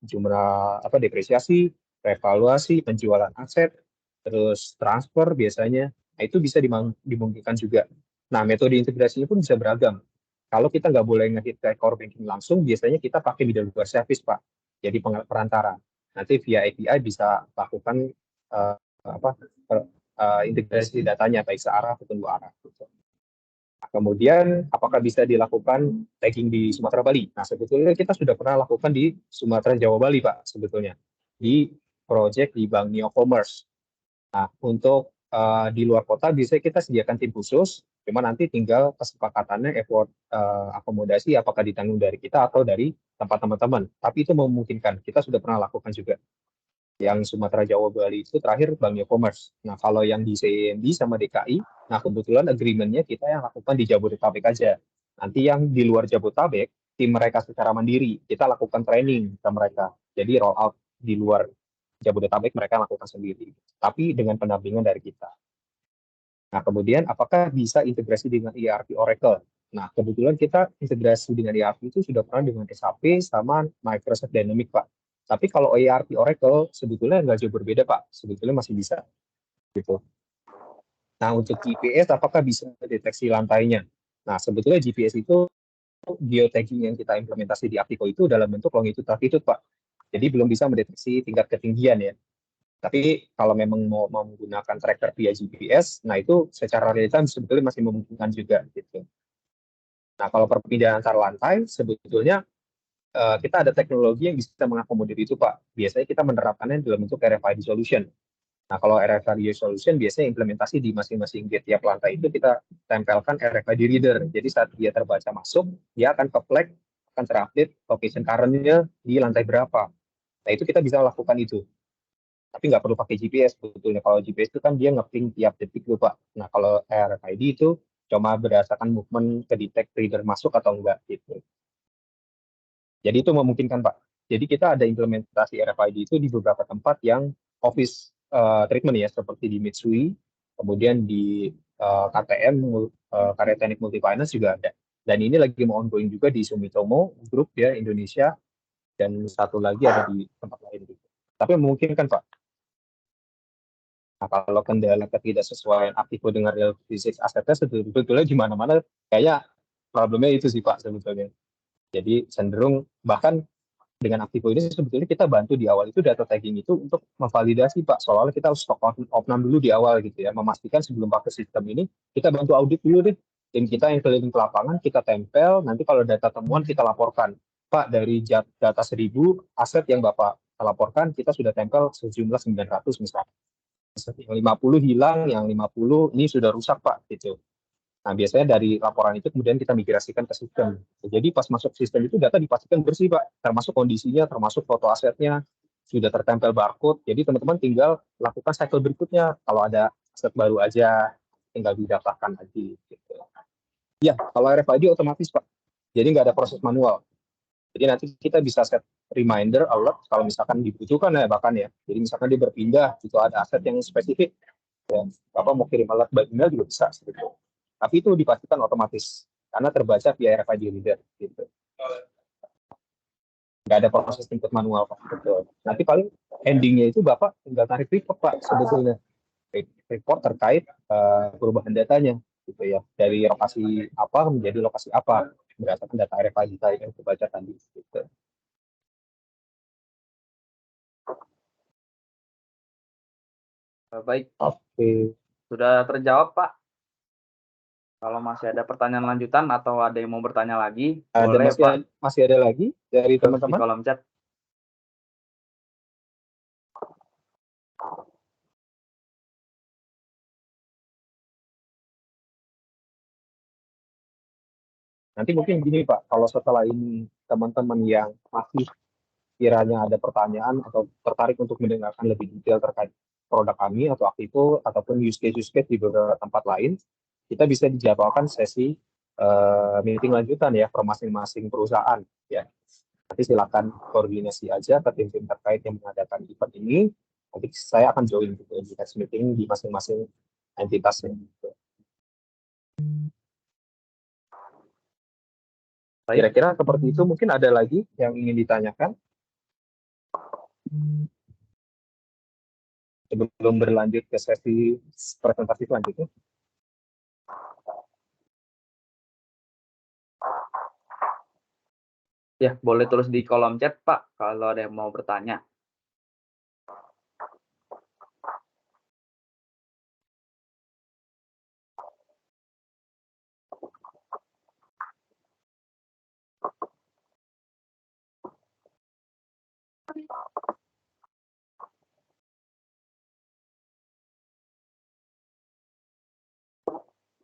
jurnal depresiasi, revaluasi, penjualan aset, terus transfer biasanya. Nah, itu bisa dimungkinkan juga. Nah, metode integrasinya pun bisa beragam. Kalau kita nggak boleh nge-hit ke core banking langsung, biasanya kita pakai middleware service, Pak. Jadi perantara. Nanti via API bisa lakukan integrasi datanya, baik searah ataupun dua arah. Kemudian, apakah bisa dilakukan tagging di Sumatera Bali? Nah, sebetulnya kita sudah pernah lakukan di Sumatera Jawa Bali, Pak, sebetulnya. Di project di Bank Neo Commerce. Nah, untuk di luar kota bisa kita sediakan tim khusus, cuma nanti tinggal kesepakatannya effort akomodasi apakah ditanggung dari kita atau dari tempat teman-teman. Tapi itu memungkinkan, kita sudah pernah lakukan juga. Yang Sumatera Jawa Bali itu terakhir Bank E-Commerce. Nah, kalau yang di CIMB sama DKI, nah kebetulan agreement-nya kita yang lakukan di Jabodetabek aja. Nanti yang di luar Jabodetabek, tim mereka secara mandiri, kita lakukan training ke mereka. Jadi roll out di luar Jabodetabek mereka lakukan sendiri. Tapi dengan pendampingan dari kita. Nah, kemudian apakah bisa integrasi dengan ERP Oracle? Nah, kebetulan kita integrasi dengan ERP itu sudah pernah dengan SAP sama Microsoft Dynamics, Pak. Tapi kalau ERP Oracle sebetulnya nggak jauh berbeda, Pak. Sebetulnya masih bisa. Gitu. Nah, untuk GPS apakah bisa deteksi lantainya? Nah, sebetulnya GPS itu geotagging yang kita implementasi di Activo itu dalam bentuk longitude latitude, Pak. Jadi belum bisa mendeteksi tingkat ketinggian ya. Tapi kalau memang mau menggunakan tracker via GPS, nah itu secara real time sebetulnya masih memungkinkan juga gitu. Nah, kalau perpindahan antar lantai sebetulnya kita ada teknologi yang bisa mengakomodir itu, Pak. Biasanya kita menerapkannya dalam bentuk RFID solution. Nah, kalau RFID solution biasanya implementasi di masing-masing gate tiap lantai itu kita tempelkan RFID reader. Jadi saat dia terbaca masuk, dia akan ke flag, akan terupdate location current-nya di lantai berapa. Nah, itu kita bisa lakukan itu. Tapi nggak perlu pakai GPS sebetulnya. Kalau GPS itu kan dia nge-ping tiap detik tuh, Pak. Nah, kalau RFID itu cuma berdasarkan movement ke detect reader masuk atau enggak gitu. Jadi itu memungkinkan, Pak. Jadi kita ada implementasi RFID itu di beberapa tempat yang office treatment ya, seperti di Mitsui, kemudian di KTM, Karya Teknik Multifinance juga ada. Dan ini lagi mau ongoing juga di Sumitomo Group ya, Indonesia, dan satu lagi ada di tempat lain juga. Tapi memungkinkan, Pak. Nah, kalau kendala ketidaksesuaian aktivo dengan real physics asetnya sebetulnya di mana-mana kayak problemnya itu sih, Pak, sebetulnya. Jadi cenderung bahkan dengan aktivo ini sebetulnya kita bantu di awal itu data tagging itu untuk memvalidasi, Pak. Soalnya kita harus stok opnam dulu di awal gitu ya, memastikan sebelum pakai sistem ini kita bantu audit dulu deh. Tim kita yang keliling ke lapangan kita tempel, nanti kalau data temuan kita laporkan. Pak, dari data 1000 aset yang Bapak laporkan kita sudah tempel sejumlah 900 misalnya. Yang 50 hilang, yang 50 ini sudah rusak, Pak, gitu. Nah, biasanya dari laporan itu kemudian kita migrasikan ke sistem. Jadi pas masuk sistem itu data dipastikan bersih, Pak, termasuk kondisinya, termasuk foto asetnya, sudah tertempel barcode. Jadi teman-teman tinggal lakukan cycle berikutnya. Kalau ada aset baru aja, tinggal didaftarkan lagi. Gitu. Ya, kalau RFID otomatis, Pak. Jadi nggak ada proses manual. Jadi nanti kita bisa set reminder, alert, kalau misalkan dibutuhkan ya bahkan ya. Jadi misalkan dia berpindah, itu ada aset yang spesifik, ya, Bapak mau kirim alert by email juga bisa. Gitu. Tapi itu dipastikan otomatis karena terbaca via RFID reader gitu. Nggak ada proses input manual, Pak. Betul. Nanti paling endingnya itu Bapak tinggal tarik report, Pak, sebetulnya. Report terkait perubahan datanya gitu ya. Dari lokasi apa menjadi lokasi apa berdasarkan data RFID yang terbaca tadi gitu. Baik, Oke. sudah terjawab, Pak. Kalau masih ada pertanyaan lanjutan atau ada yang mau bertanya lagi, Ada boleh, Pak, masih ada lagi dari di teman-teman? kolom chat. Nanti mungkin gini, Pak, kalau setelah ini teman-teman yang masih kiranya ada pertanyaan atau tertarik untuk mendengarkan lebih detail terkait produk kami atau Aktivo ataupun use case di beberapa tempat lain, kita bisa dijadwalkan sesi meeting lanjutan ya per masing-masing perusahaan ya. Nanti silakan koordinasi aja ke tim-tim terkait yang mengadakan event ini. Nanti saya akan join gitu di next meeting di masing-masing entitasnya. Gitu. Kira-kira seperti itu, mungkin ada lagi yang ingin ditanyakan sebelum berlanjut ke sesi presentasi selanjutnya. Ya, boleh tulis di kolom chat, Pak, kalau ada yang mau bertanya.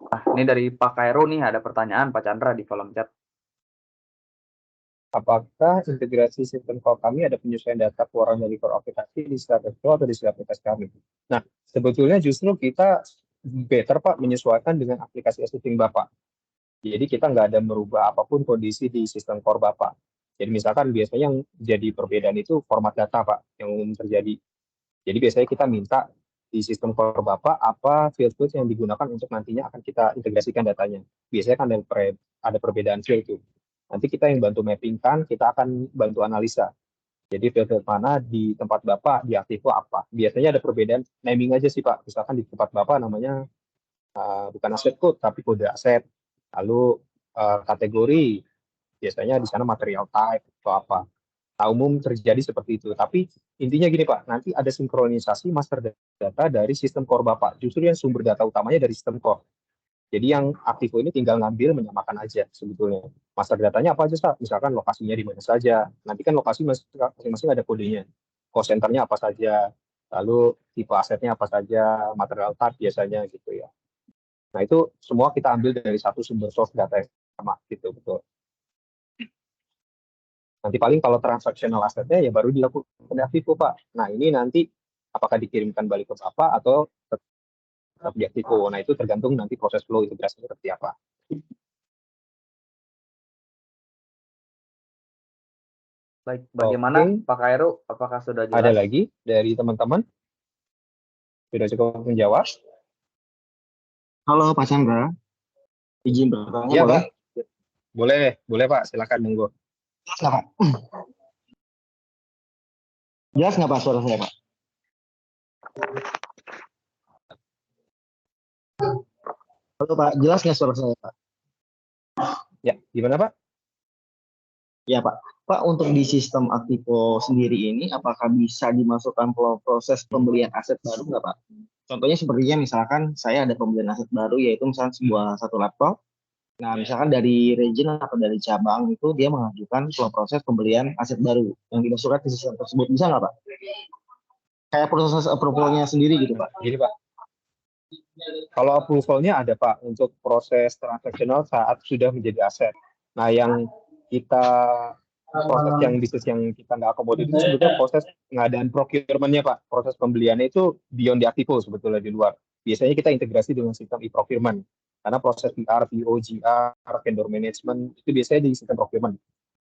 Nah, ini dari Pak Khairul nih, ada pertanyaan Pak Chandra di kolom chat. Apakah integrasi sistem core kami ada penyesuaian data keluaran dari core aplikasi di setiap atau di setiap aplikasi kami? Nah, sebetulnya justru kita better, Pak, menyesuaikan dengan aplikasi existing Bapak. Jadi kita nggak ada merubah apapun kondisi di sistem core Bapak. Jadi misalkan biasanya yang jadi perbedaan itu format data, Pak, yang umum terjadi. Jadi biasanya kita minta di sistem core Bapak apa field-field yang digunakan untuk nantinya akan kita integrasikan datanya. Biasanya kan ada perbedaan field itu. Nanti kita yang bantu mappingkan, kita akan bantu analisa. Jadi field mana di tempat Bapak di Aktivo apa. Biasanya ada perbedaan naming aja sih, Pak. Misalkan di tempat Bapak namanya bukan aset code tapi kode aset. Lalu kategori biasanya di sana material type atau apa. umum terjadi seperti itu. Tapi intinya gini Pak, nanti ada sinkronisasi master data dari sistem core Bapak. Justru yang sumber data utamanya dari sistem core. Jadi yang Aktivo ini tinggal ngambil menyamakan aja sebetulnya. Master datanya apa aja, Pak? Misalkan lokasinya di mana saja. Nanti kan lokasi masing-masing ada kodenya. Cost center-nya apa saja, lalu tipe asetnya apa saja, material type biasanya gitu ya. Nah, itu semua kita ambil dari satu sumber source data yang sama gitu, betul. Nanti paling kalau transaksional asetnya ya baru dilakukan Aktivo, Pak. Nah, ini nanti apakah dikirimkan balik ke Bapak atau tetap di Aktivo. Nah, itu tergantung nanti proses flow integrasinya seperti apa. Baik, bagaimana Oke. Pak Khairul? Apakah sudah jelas? Ada lagi dari teman-teman? Sudah cukup menjawab? Halo Pak Chandra, izin bertanya Iya, boleh? Pak. Boleh Pak, silakan monggo. Jelas nggak Pak? Jelas nggak Pak suara saya Pak? Halo Pak, jelas nggak suara saya Pak? Ya, gimana Pak? Ya Pak. Pak, untuk di sistem Aktivo sendiri ini, apakah bisa dimasukkan proses pembelian aset baru nggak Pak? Contohnya sepertinya misalkan saya ada pembelian aset baru, yaitu misalkan satu laptop. Nah, misalkan dari region atau dari cabang itu dia mengajukan proses pembelian aset baru yang dimasukkan ke sistem tersebut, bisa nggak Pak? Kayak proses approval-nya sendiri gitu Pak. Gini Pak, kalau approval-nya ada Pak untuk proses transaksional saat sudah menjadi aset. Nah, yang kita proses yang bisnis yang kita nggak akomodir itu sebetulnya proses pengadaan procurement-nya Pak. Proses pembeliannya itu beyond di Aktivo sebetulnya di luar. Biasanya kita integrasi dengan sistem e-procurement. Karena proses PR, PO, GR, vendor management itu biasanya di sistem procurement.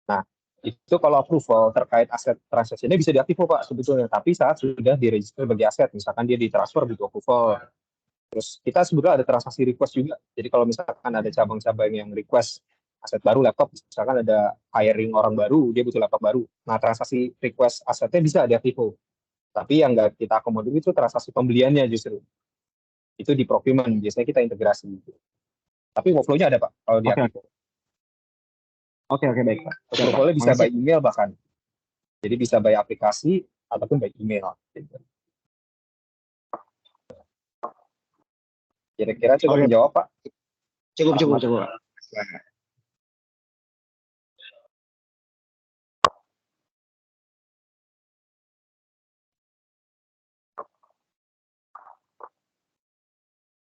Nah, itu kalau approval terkait aset transaksinya bisa di Aktivo Pak sebetulnya. Tapi saat sudah diregister sebagai aset, misalkan dia ditransfer butuh approval. Terus kita sebetulnya ada transaksi request juga. Jadi kalau misalkan ada cabang-cabang yang request aset baru laptop, misalkan ada hiring orang baru, dia butuh laptop baru. Nah, transaksi request asetnya bisa di Aktivo. Tapi yang nggak kita akomodir itu transaksi pembeliannya justru. Itu di procurement, biasanya kita integrasi. Tapi workflow-nya ada Pak, kalau di Aktivo. Oke, baik Pak. Workflow-nya bisa by email bahkan. Jadi bisa by aplikasi ataupun by email. Kira-kira cukup menjawab Pak? Cukup Pak.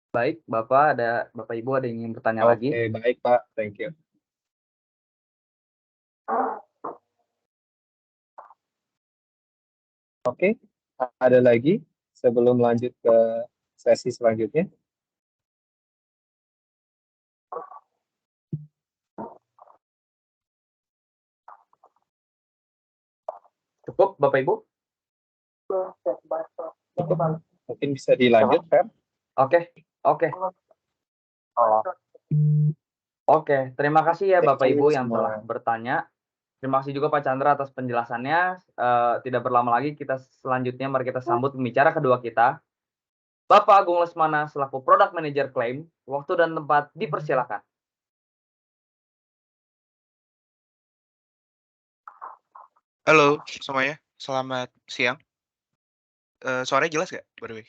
Baik, Bapak Ibu ada yang ingin bertanya lagi? Oke, baik Pak, thank you. Oke, ada lagi sebelum lanjut ke sesi selanjutnya? Cukup, Bapak Ibu? Mungkin bisa dilanjut, Fer? Oke. Oke, terima kasih ya Bapak Ibu yang telah bertanya. Terima kasih juga Pak Chandra atas penjelasannya. Tidak berlama lagi, kita selanjutnya mari kita sambut pembicara kedua kita. Bapak Agung Lesmana selaku Product Manager Claim. Waktu dan tempat dipersilakan. Halo semuanya, selamat siang. Suaranya jelas nggak, by the way?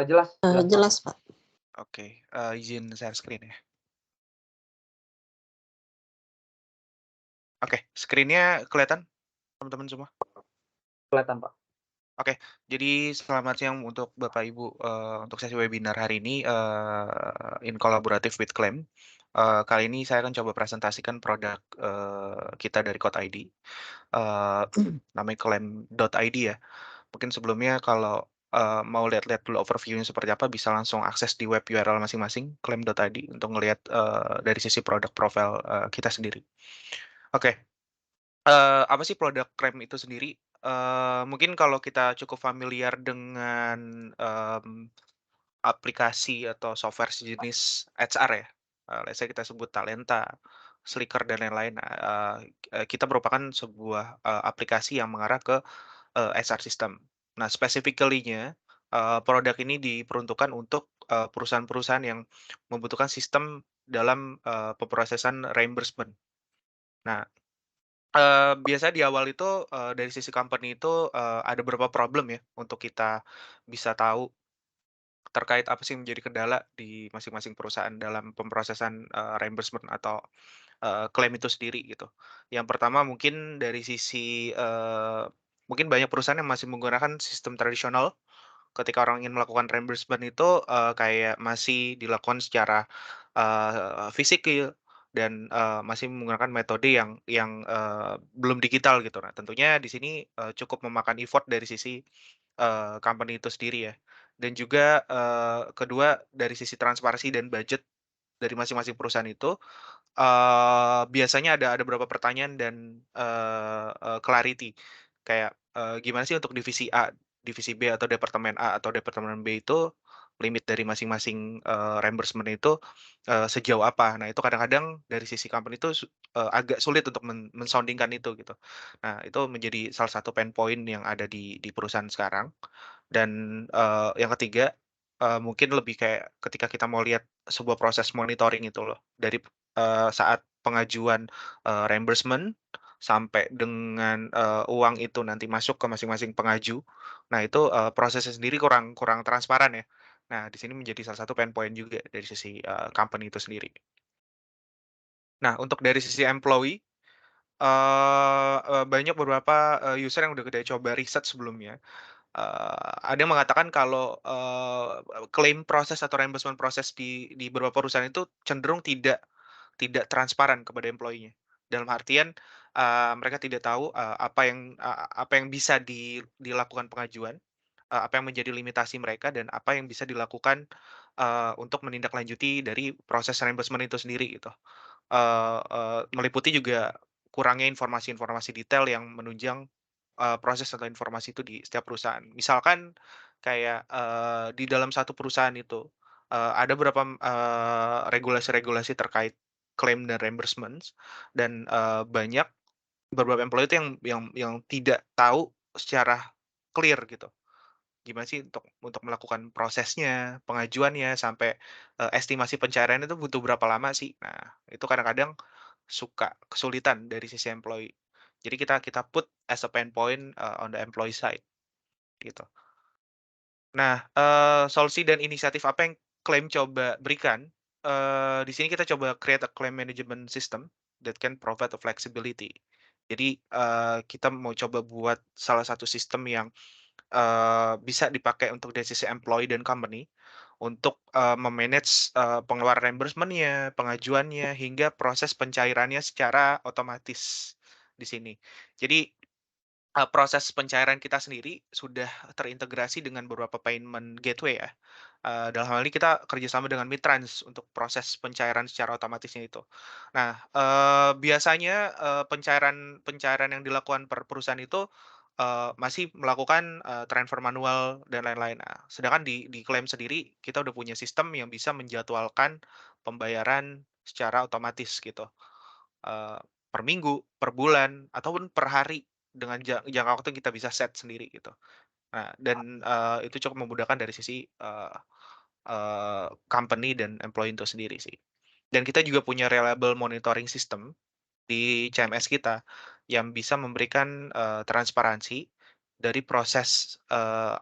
Jelas. Jelas Pak. Oke, izin share screen ya. Oke, screen-nya kelihatan teman-teman semua? Kelihatan Pak. Oke, jadi selamat siang untuk Bapak Ibu untuk sesi webinar hari ini in collaborative with Claim. Kali ini saya akan coba presentasikan produk kita dari Code ID. Namanya claim.id ya. Mungkin sebelumnya kalau mau lihat-lihat dulu overview-nya seperti apa, bisa langsung akses di web URL masing-masing, claim.id, untuk ngelihat dari sisi produk profile kita sendiri. Oke, apa sih produk Claim itu sendiri? Mungkin kalau kita cukup familiar dengan aplikasi atau software sejenis HR ya, let's say kita sebut Talenta, Slicker, dan lain-lain. Kita merupakan sebuah aplikasi yang mengarah ke HR system. Nah, specifically-nya, produk ini diperuntukkan untuk perusahaan-perusahaan yang membutuhkan sistem dalam pemrosesan reimbursement. Nah, Biasanya di awal itu, dari sisi company itu, ada beberapa problem ya untuk kita bisa tahu terkait apa sih yang menjadi kendala di masing-masing perusahaan dalam pemrosesan, reimbursement atau, klaim itu sendiri gitu. Yang pertama mungkin dari sisi, mungkin banyak perusahaan yang masih menggunakan sistem tradisional ketika orang ingin melakukan reimbursement itu, kayak masih dilakukan secara, fisik gitu dan, masih menggunakan metode yang belum digital gitu. Nah, tentunya di sini, cukup memakan effort dari sisi, company itu sendiri ya. Dan juga, kedua dari sisi transparansi dan budget dari masing-masing perusahaan itu, biasanya ada beberapa pertanyaan dan, clarity. Kayak, gimana sih untuk divisi A, divisi B, atau departemen A atau departemen B itu, limit dari masing-masing, reimbursement itu, sejauh apa. Nah, itu kadang-kadang dari sisi company itu agak sulit untuk men-sounding-kan itu gitu. Nah, itu menjadi salah satu pain point yang ada di perusahaan sekarang. Dan, yang ketiga, mungkin lebih kayak ketika kita mau lihat sebuah proses monitoring itu loh, dari, saat pengajuan, reimbursement sampai dengan, uang itu nanti masuk ke masing-masing pengaju. Nah itu, prosesnya sendiri kurang kurang transparan ya. Nah di sini menjadi salah satu pain point juga dari sisi, company itu sendiri. Nah untuk dari sisi employee, banyak beberapa, user yang udah kita coba riset sebelumnya. Ada yang mengatakan kalau, klaim proses atau reimbursement proses di beberapa perusahaan itu cenderung tidak transparan kepada employee-nya. Dalam artian, mereka tidak tahu, apa yang bisa dilakukan pengajuan, apa yang menjadi limitasi mereka, dan apa yang bisa dilakukan, untuk menindaklanjuti dari proses reimbursement itu sendiri gitu. Meliputi juga kurangnya informasi-informasi detail yang menunjang, proses atau informasi itu di setiap perusahaan. Misalkan kayak, di dalam satu perusahaan itu, ada beberapa, regulasi-regulasi terkait klaim dan reimbursements dan, banyak beberapa employee itu yang tidak tahu secara clear gitu. Gimana sih untuk melakukan prosesnya, pengajuannya, sampai, estimasi pencairan itu butuh berapa lama sih? Nah, itu kadang-kadang suka kesulitan dari sisi employee. Jadi kita kita put as a pain point, on the employee side, gitu. Nah, solusi dan inisiatif apa yang Klaim coba berikan, di sini kita coba create a claim management system that can provide a flexibility. Jadi, kita mau coba buat salah satu sistem yang, bisa dipakai untuk dari sisi employee dan company untuk, me-manage, pengeluaran reimbursement-nya, pengajuannya, hingga proses pencairannya secara otomatis di sini. Jadi, proses pencairan kita sendiri sudah terintegrasi dengan beberapa payment gateway ya. Dalam hal ini kita kerjasama dengan Midtrans untuk proses pencairan secara otomatisnya itu. Nah, biasanya, pencairan pencairan yang dilakukan per perusahaan itu, masih melakukan, transfer manual dan lain-lain. Nah, sedangkan di klaim sendiri kita udah punya sistem yang bisa menjadwalkan pembayaran secara otomatis gitu, eee, per minggu, per bulan, ataupun per hari dengan jangka waktu yang kita bisa set sendiri gitu. Nah, dan, itu cukup memudahkan dari sisi, company dan employee itu sendiri sih. Dan kita juga punya reliable monitoring system di CMS kita yang bisa memberikan, transparansi dari proses,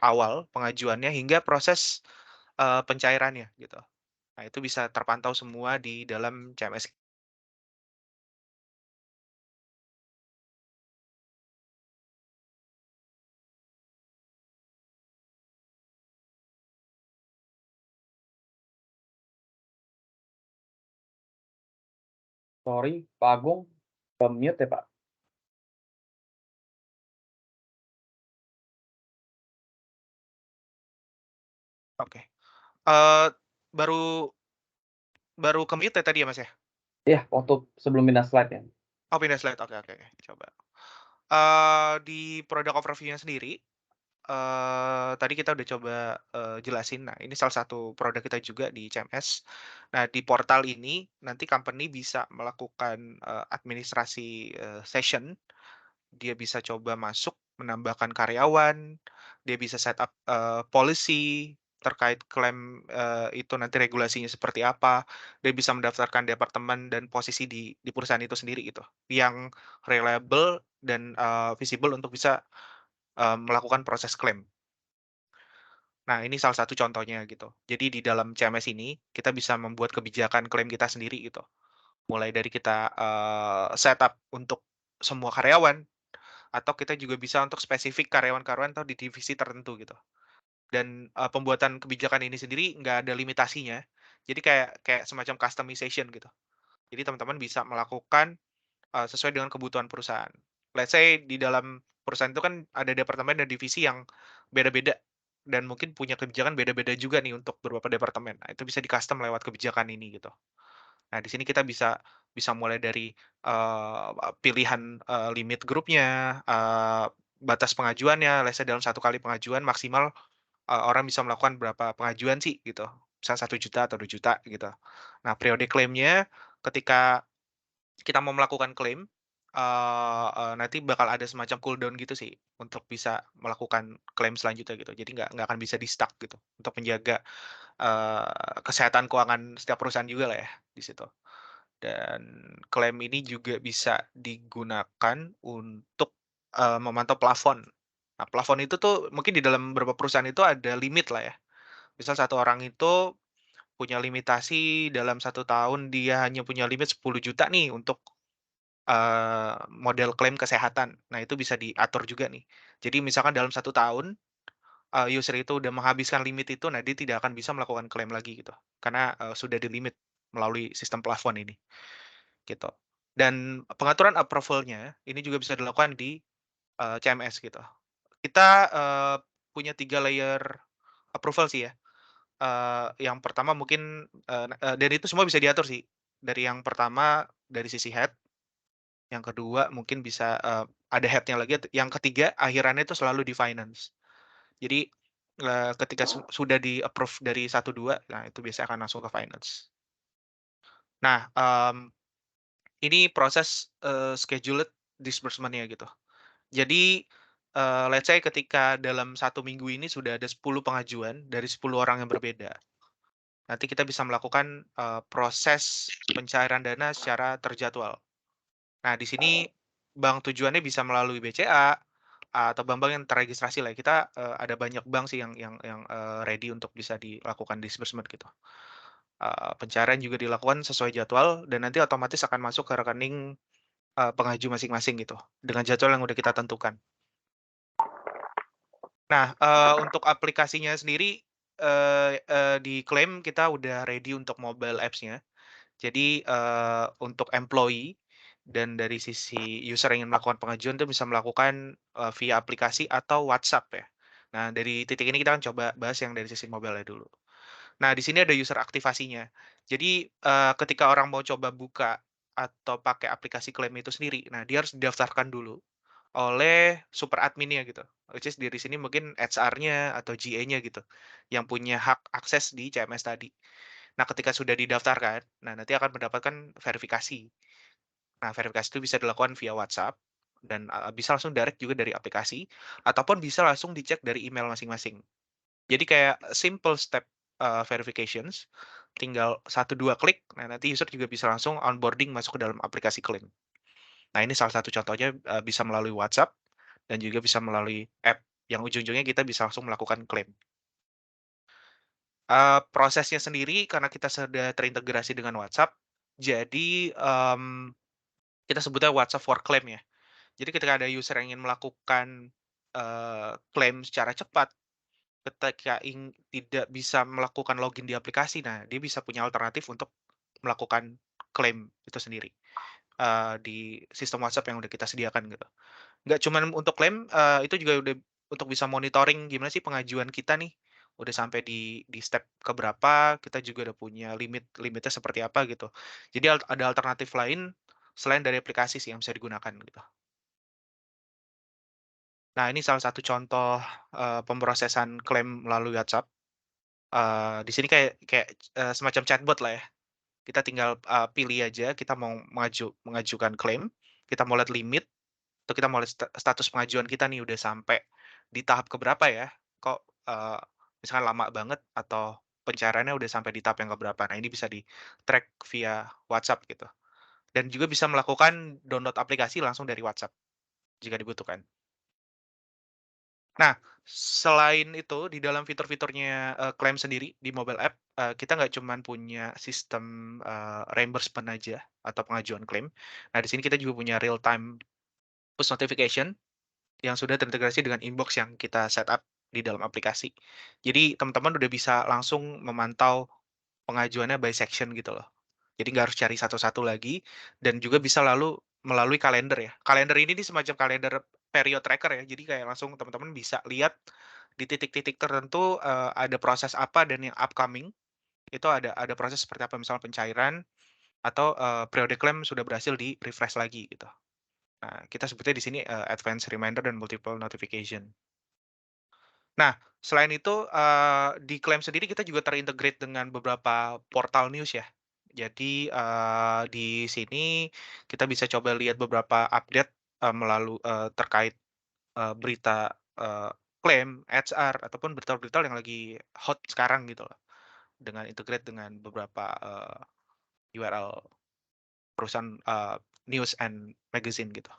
awal pengajuannya hingga proses, pencairannya gitu. Nah, itu bisa terpantau semua di dalam CMS. Sorry, Pak Agung, ke-mute ya, Pak? Oke. Baru baru ke-mute ya tadi ya, Mas, ya? Iya, waktu sebelum pindah slide ya. Oh, pindah slide. Oke oke oke, coba. Di product overview-nya sendiri, tadi kita udah coba, jelasin. Nah, ini salah satu produk kita juga di CMS. Nah, di portal ini nanti company bisa melakukan, administrasi, session. Dia bisa coba masuk, menambahkan karyawan, dia bisa setup, policy, terkait klaim itu nanti regulasinya seperti apa, dia bisa mendaftarkan departemen dan posisi di perusahaan itu sendiri gitu, yang reliable dan visible untuk bisa melakukan proses klaim. Nah, ini salah satu contohnya gitu. Jadi di dalam CMS ini kita bisa membuat kebijakan klaim kita sendiri gitu. Mulai dari kita setup untuk semua karyawan atau kita juga bisa untuk spesifik karyawan-karyawan atau di divisi tertentu gitu. Dan pembuatan kebijakan ini sendiri nggak ada limitasinya. Jadi kayak kayak semacam customization gitu. Jadi teman-teman bisa melakukan sesuai dengan kebutuhan perusahaan. Let's say di dalam perusahaan itu kan ada departemen dan divisi yang beda-beda dan mungkin punya kebijakan beda-beda juga nih untuk beberapa departemen. Nah, itu bisa di-custom lewat kebijakan ini gitu. Nah, di sini kita bisa bisa mulai dari pilihan limit grupnya, batas pengajuannya, let's say dalam satu kali pengajuan maksimal orang bisa melakukan berapa pengajuan sih gitu. Misal 1 juta atau 2 juta gitu. Nah, periode klaimnya ketika kita mau melakukan klaim, nanti bakal ada semacam cooldown gitu sih, untuk bisa melakukan klaim selanjutnya gitu. Jadi nggak akan bisa di-stuck gitu, untuk menjaga, kesehatan keuangan setiap perusahaan juga lah ya, di situ. Dan klaim ini juga bisa digunakan untuk, memantau plafon. Nah, plafon itu tuh mungkin di dalam beberapa perusahaan itu ada limit lah ya. Misal satu orang itu punya limitasi dalam 1 tahun dia hanya punya limit 10 juta nih untuk model klaim kesehatan. Nah, itu bisa diatur juga nih. Jadi misalkan dalam 1 tahun, user itu udah menghabiskan limit itu, nah dia tidak akan bisa melakukan klaim lagi gitu, karena, sudah di-limit melalui sistem plafon ini, gitu. Dan pengaturan approval-nya ini juga bisa dilakukan di, CMS gitu. Kita, punya 3 layer approval sih ya. Yang pertama mungkin, dan itu semua bisa diatur sih. Dari yang pertama dari sisi head, yang kedua mungkin bisa, ada head-nya lagi, yang ketiga akhirannya itu selalu di finance. Jadi, ketika sudah di-approve dari 1, 2, nah itu biasanya akan langsung ke finance. Nah, ini proses, scheduled disbursement-nya gitu. Jadi, let's say ketika dalam 1 minggu ini sudah ada 10 pengajuan dari 10 orang yang berbeda. Nanti kita bisa melakukan, proses pencairan dana secara terjadwal. Nah, di sini bank tujuannya bisa melalui BCA, atau bank-bank yang terregistrasi lah. Kita, ada banyak bank sih yang ready untuk bisa dilakukan disbursement gitu. Pencairan juga dilakukan sesuai jadwal dan nanti otomatis akan masuk ke rekening, pengaju masing-masing gitu, dengan jadwal yang udah kita tentukan. Nah, untuk aplikasinya sendiri, diklaim kita udah ready untuk mobile apps-nya. Jadi, untuk employee dan dari sisi user yang ingin melakukan pengajuan itu bisa melakukan, via aplikasi atau WhatsApp ya. Nah, dari titik ini kita akan coba bahas yang dari sisi mobile-nya dulu. Nah, di sini ada user aktivasinya. Jadi, ketika orang mau coba buka atau pakai aplikasi klaim itu sendiri, nah dia harus didaftarkan dulu oleh super admin-nya gitu, which is dari sini mungkin HR-nya atau GA-nya gitu, yang punya hak akses di CMS tadi. Nah, ketika sudah didaftarkan, nah nanti akan mendapatkan verifikasi. Nah, verifikasi itu bisa dilakukan via WhatsApp dan, bisa langsung direct juga dari aplikasi, ataupun bisa langsung dicek dari email masing-masing. Jadi kayak simple step, verifications, tinggal 1, 2 klik, nah nanti user juga bisa langsung onboarding masuk ke dalam aplikasi klaim. Nah, ini salah satu contohnya, bisa melalui WhatsApp dan juga bisa melalui app, yang ujung-ujungnya kita bisa langsung melakukan klaim. Prosesnya sendiri karena kita sudah terintegrasi dengan WhatsApp, jadi, kita sebutnya WhatsApp for Claim ya. Jadi ketika ada user yang ingin melakukan, klaim secara cepat, ketika tidak bisa melakukan login di aplikasi, nah dia bisa punya alternatif untuk melakukan klaim itu sendiri, di sistem WhatsApp yang udah kita sediakan gitu. Nggak cuman untuk klaim, itu juga udah untuk bisa monitoring gimana sih pengajuan kita nih, udah sampai di step ke berapa, kita juga udah punya limitnya seperti apa gitu. Jadi ada alternatif lain selain dari aplikasi sih yang bisa digunakan gitu. Nah, ini salah satu contoh, pemrosesan klaim melalui WhatsApp. Di sini kayak kayak, semacam chatbot lah ya. Kita tinggal, pilih aja kita mau mengajukan klaim, kita mau lihat limit, atau kita mau lihat status pengajuan kita nih udah sampai di tahap ke berapa ya, kok, misalkan lama banget atau pencairannya udah sampai di tahap yang keberapa. Nah, ini bisa di-track via WhatsApp gitu. Dan juga bisa melakukan download aplikasi langsung dari WhatsApp jika dibutuhkan. Nah, selain itu di dalam fitur-fiturnya, klaim sendiri di mobile app, kita nggak cuman punya sistem, reimbursement aja atau pengajuan klaim. Nah, di sini kita juga punya real time push notification yang sudah terintegrasi dengan inbox yang kita set up di dalam aplikasi. Jadi teman-teman udah bisa langsung memantau pengajuannya by section gitu loh. Jadi nggak harus cari satu-satu lagi dan juga bisa lalu melalui kalender ya. Kalender ini semacam kalender period tracker ya. Jadi kayak langsung teman-teman bisa lihat di titik-titik tertentu, ada proses apa dan yang upcoming itu ada proses seperti apa, misalnya pencairan atau, periode klaim sudah berhasil di-refresh lagi gitu. Nah, kita sebutnya di sini, advance reminder dan multiple notification. Nah, selain itu, di klaim sendiri kita juga terintegrate dengan beberapa portal news ya. Jadi, di sini kita bisa coba lihat beberapa update, terkait, berita, klaim, HR, ataupun berita-berita yang lagi hot sekarang gitu loh, dengan integrate dengan beberapa, URL perusahaan, news and magazine gitu.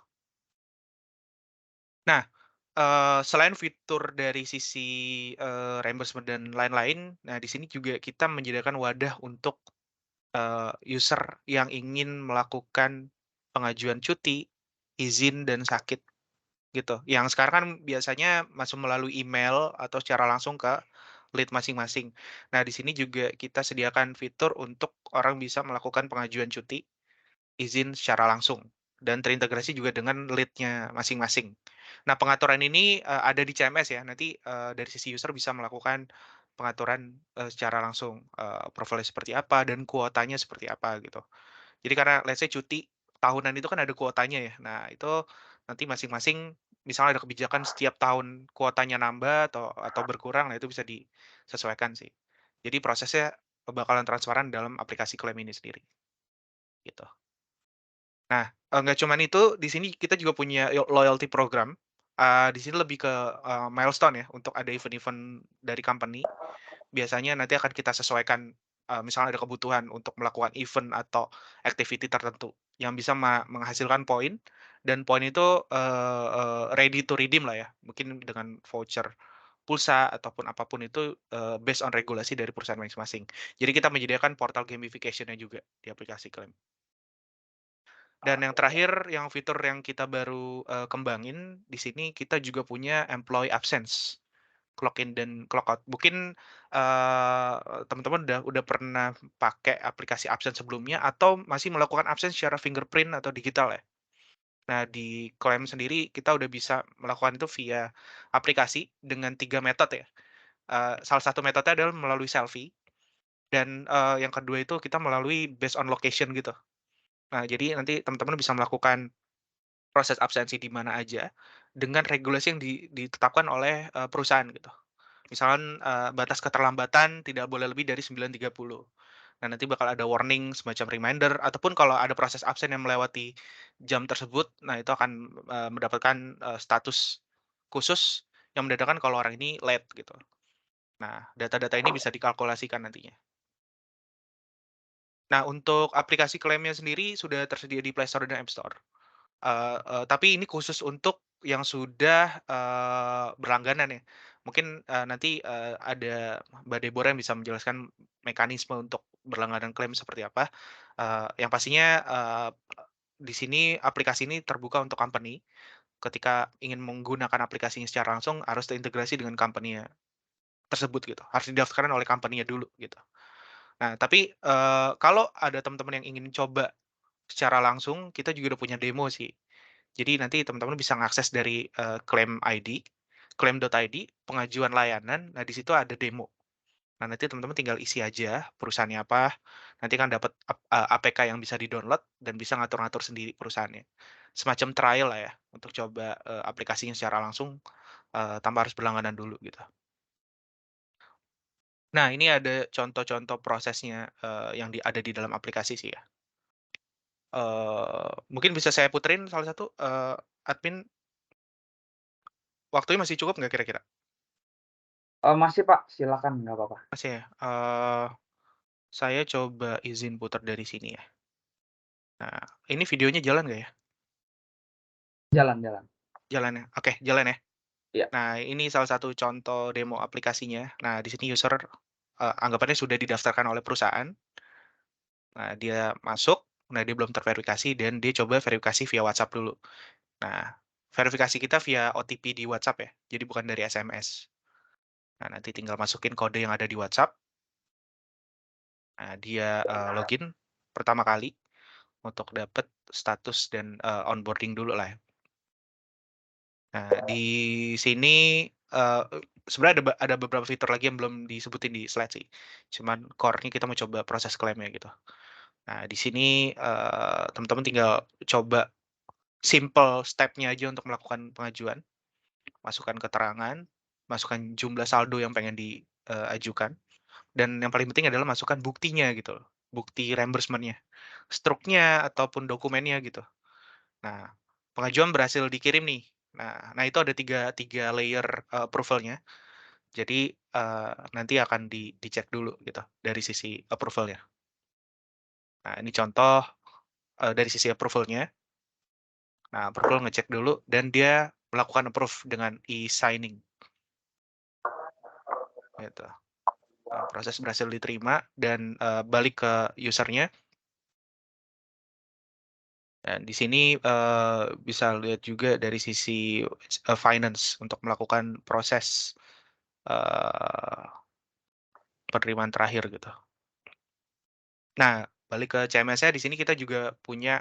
Nah, selain fitur dari sisi, reimbursement dan lain-lain, nah di sini juga kita menyediakan wadah untuk, user yang ingin melakukan pengajuan cuti, izin, dan sakit gitu. Yang sekarang kan biasanya masuk melalui email atau secara langsung ke lead masing-masing. Nah, di sini juga kita sediakan fitur untuk orang bisa melakukan pengajuan cuti, izin secara langsung, dan terintegrasi juga dengan lead-nya masing-masing. Nah, pengaturan ini, ada di CMS ya, nanti, dari sisi user bisa melakukan pengaturan, secara langsung, profilnya seperti apa dan kuotanya seperti apa gitu. Jadi karena let's say cuti tahunan itu kan ada kuotanya ya. Nah, itu nanti masing-masing misalnya ada kebijakan setiap tahun kuotanya nambah atau berkurang, nah itu bisa disesuaikan sih. Jadi prosesnya bakalan transparan dalam aplikasi klaim ini sendiri, gitu. Nah, nggak cuman itu, di sini kita juga punya loyalty program. Di sini lebih ke, milestone ya, untuk ada event-event dari company. Biasanya nanti akan kita sesuaikan, misalnya ada kebutuhan untuk melakukan event atau activity tertentu yang bisa menghasilkan poin, dan poin itu, ready to redeem lah ya, mungkin dengan voucher pulsa ataupun apapun itu, based on regulasi dari perusahaan masing-masing. Jadi kita menyediakan portal gamification-nya juga di aplikasi klaim. Dan yang terakhir, yang fitur yang kita baru, kembangin, di sini kita juga punya employee absence, clock in dan clock out. Mungkin, teman-teman udah pernah pakai aplikasi absence sebelumnya atau masih melakukan absence secara fingerprint atau digital ya. Nah, di Klaim sendiri kita udah bisa melakukan itu via aplikasi dengan 3 metode ya. Salah satu metode adalah melalui selfie dan, yang kedua itu kita melalui based on location gitu. Nah, jadi nanti teman-teman bisa melakukan proses absensi di mana aja, dengan regulasi yang ditetapkan oleh, perusahaan gitu. Misalkan, batas keterlambatan tidak boleh lebih dari 9.30. Nah, nanti bakal ada warning semacam reminder ataupun kalau ada proses absen yang melewati jam tersebut, nah itu akan, mendapatkan, status khusus yang menandakan kalau orang ini late gitu. Nah, data-data ini bisa dikalkulasikan nantinya. Nah, untuk aplikasi klaimnya sendiri sudah tersedia di Play Store dan App Store. Tapi ini khusus untuk yang sudah, berlangganan ya. Mungkin, nanti, ada Mbak Deborah yang bisa menjelaskan mekanisme untuk berlangganan klaim seperti apa. Yang pastinya, di sini aplikasi ini terbuka untuk company. Ketika ingin menggunakan aplikasinya secara langsung harus terintegrasi dengan company-nya tersebut gitu, harus didaftarkan oleh company-nya dulu gitu. Nah, tapi, kalau ada teman-teman yang ingin coba secara langsung, kita juga udah punya demo sih. Jadi nanti teman-teman bisa mengakses dari, klaim ID, klaim.id, pengajuan layanan, nah di situ ada demo. Nah nanti teman-teman tinggal isi aja perusahaannya apa, nanti kan dapat APK yang bisa di-download dan bisa ngatur-ngatur sendiri perusahaannya. Semacam trial lah ya, untuk coba, aplikasinya secara langsung, tanpa harus berlangganan dulu gitu. Nah ini ada contoh-contoh prosesnya, yang ada di dalam aplikasi sih ya. Mungkin bisa saya puterin salah satu, admin, waktunya masih cukup nggak kira-kira? Masih Pak, silakan nggak apa-apa. Masih ya? Saya coba izin putar dari sini ya. Nah, ini videonya jalan nggak ya? Jalan jalan. Jalan ya? Oke, jalan ya? Iya. Nah, ini salah satu contoh demo aplikasinya. Nah, di sini user, anggapannya sudah didaftarkan oleh perusahaan. Nah, dia masuk, nah dia belum terverifikasi dan dia coba verifikasi via WhatsApp dulu. Nah, verifikasi kita via OTP di WhatsApp ya, jadi bukan dari SMS. Nah, nanti tinggal masukin kode yang ada di WhatsApp. Nah, dia login pertama kali untuk dapat status dan onboarding dulu lah ya. Nah, di sini sebenarnya ada beberapa fitur lagi yang belum disebutin di slide sih. Cuman core-nya kita mau coba proses klaimnya gitu. Nah, di sini teman-teman tinggal coba simple step-nya aja untuk melakukan pengajuan. Masukkan keterangan, masukkan jumlah saldo yang pengen diajukan, dan yang paling penting adalah masukkan buktinya gitu loh, bukti reimbursement-nya, struknya ataupun dokumennya gitu. Nah, pengajuan berhasil dikirim nih. Nah itu ada tiga layer approval-nya. Jadi nanti akan dicek dulu gitu dari sisi approval-nya. Nah, ini contoh dari sisi approval-nya. Nah, approval ngecek dulu dan dia melakukan approve dengan e-signing. Gitu. Nah, proses berhasil diterima dan balik ke usernya. Dan di sini bisa lihat juga dari sisi finance untuk melakukan proses penerimaan terakhir gitu. Nah, balik ke CMS-nya di sini kita juga punya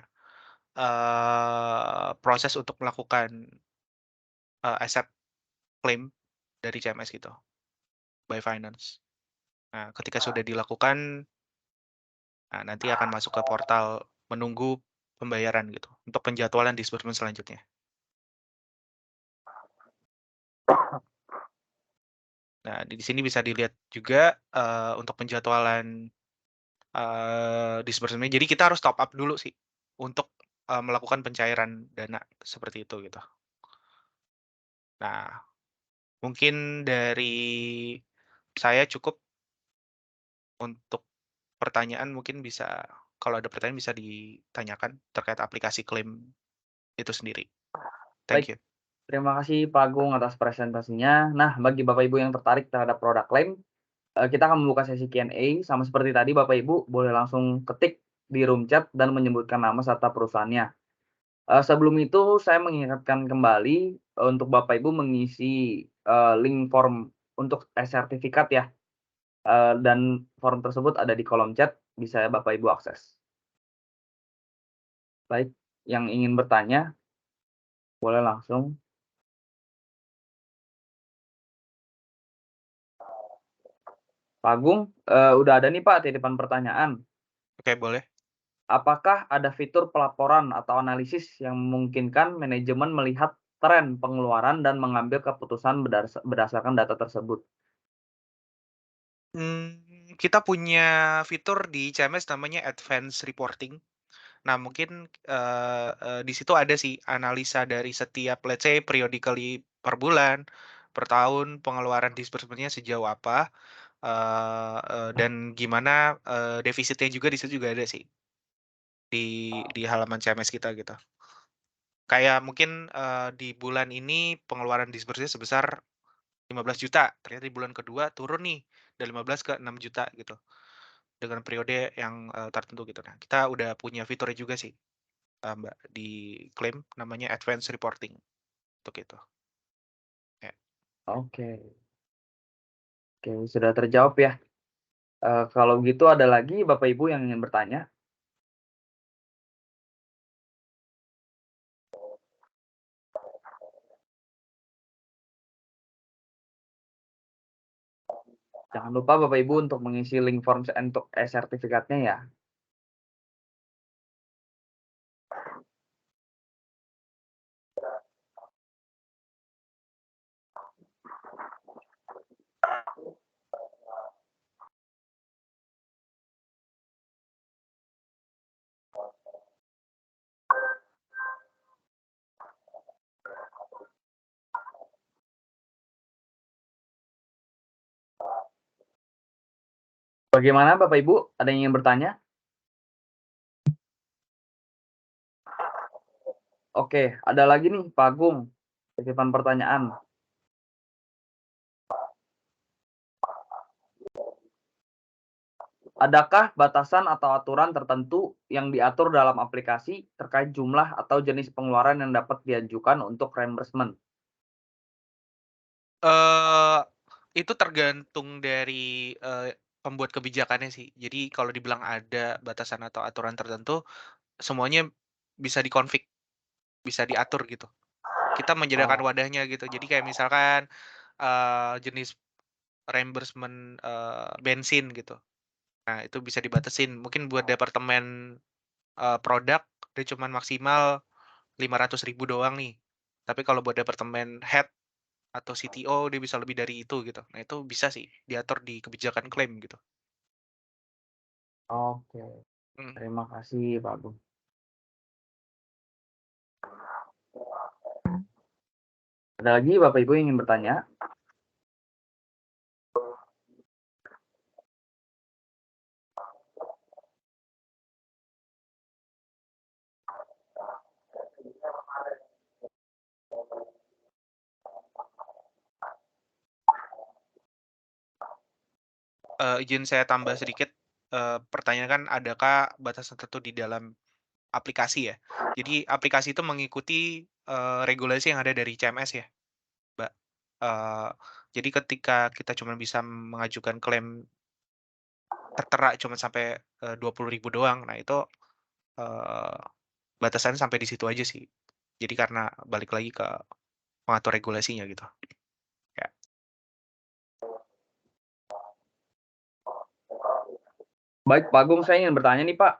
proses untuk melakukan accept claim dari CMS gitu by finance. Nah, ketika sudah dilakukan, nah, nanti akan masuk ke portal menunggu pembayaran gitu untuk penjadwalan disbursement selanjutnya. Nah, di sini bisa dilihat juga untuk penjadwalan disbursement. Jadi kita harus top up dulu sih untuk melakukan pencairan dana seperti itu gitu. Nah, mungkin dari saya cukup untuk pertanyaan, mungkin bisa kalau ada pertanyaan bisa ditanyakan terkait aplikasi klaim itu sendiri. Thank Baik, you. terima kasih Pak Agung atas presentasinya. Nah, bagi Bapak Ibu yang tertarik terhadap produk klaim, kita akan membuka sesi Q&A. Sama seperti tadi, Bapak Ibu boleh langsung ketik di room chat dan menyebutkan nama serta perusahaannya. Sebelum itu saya mengingatkan kembali untuk Bapak Ibu mengisi link form untuk sertifikat ya, dan form tersebut ada di kolom chat, bisa Bapak Ibu akses. Baik, yang ingin bertanya boleh langsung. Pak Agung, udah ada nih Pak titipan pertanyaan. Oke, boleh. Apakah ada fitur pelaporan atau analisis yang memungkinkan manajemen melihat tren pengeluaran dan mengambil keputusan berdasarkan data tersebut? Kita punya fitur di CMS namanya Advanced Reporting. Nah, mungkin di situ ada sih analisa dari setiap, let's say, periodically per bulan, per tahun, pengeluaran disbursement-nya sejauh apa, dan gimana defisitnya juga di situ juga ada sih di halaman CMS kita gitu. Kayak mungkin di bulan ini pengeluaran disbursement sebesar 15 juta, ternyata di bulan kedua turun nih dari 15 ke 6 juta gitu. Dengan periode yang tertentu gitu. Nah, kita udah punya fiturnya juga sih, Mbak, di klaim namanya Advanced Reporting untuk itu. Ya. Oke, oke, sudah terjawab ya. Kalau gitu ada lagi Bapak Ibu yang ingin bertanya? Jangan lupa Bapak Ibu untuk mengisi link form untuk sertifikatnya ya. Bagaimana Bapak Ibu? Ada yang ingin bertanya? Oke, ada lagi nih Pak Agung, titipan pertanyaan. Adakah batasan atau aturan tertentu yang diatur dalam aplikasi terkait jumlah atau jenis pengeluaran yang dapat diajukan untuk reimbursement? Itu tergantung dari, pembuat kebijakannya sih. Jadi kalau dibilang ada batasan atau aturan tertentu, semuanya bisa di-config, bisa diatur gitu. Kita menyediakan wadahnya gitu. Jadi kayak misalkan, jenis reimbursement, bensin gitu. Nah, itu bisa dibatasin. Mungkin buat departemen, produk dia cuman maksimal 500.000 doang nih. Tapi kalau buat departemen head atau CTO dia bisa lebih dari itu gitu. Nah, itu bisa sih diatur di kebijakan klaim gitu. Oke, Mhm. terima kasih Pak Agung. Ada lagi Bapak Ibu yang ingin bertanya? Izin saya tambah sedikit, pertanyaan kan adakah batasan tertentu di dalam aplikasi ya? Jadi aplikasi itu mengikuti, regulasi yang ada dari CMS ya, Mbak. Jadi ketika kita cuma bisa mengajukan klaim tertera cuma sampai, 20.000 doang, nah itu, eee, batasannya sampai di situ aja sih. Jadi karena balik lagi ke pengatur regulasinya gitu, ya. Baik Pak Agung, saya ingin bertanya nih Pak,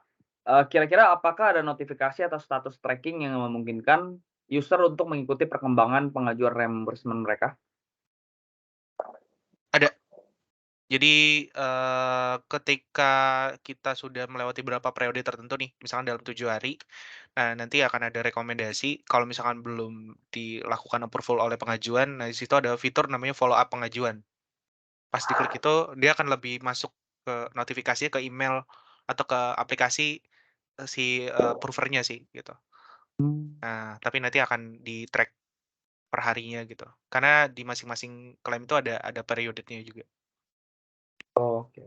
kira-kira apakah ada notifikasi atau status tracking yang memungkinkan user untuk mengikuti perkembangan pengajuan reimbursement mereka? Ada. Jadi, ketika kita sudah melewati beberapa periode tertentu nih, misalkan dalam 7 hari, nah nanti akan ada rekomendasi kalau misalkan belum dilakukan approval oleh pengajuan, nah di situ ada fitur namanya follow up pengajuan. Pas diklik itu, dia akan lebih masuk ke notifikasinya ke email atau ke aplikasi, si, approver-nya sih, gitu. Nah, tapi nanti akan di-track per harinya gitu, karena di masing-masing klaim itu ada periodenya juga. Oke,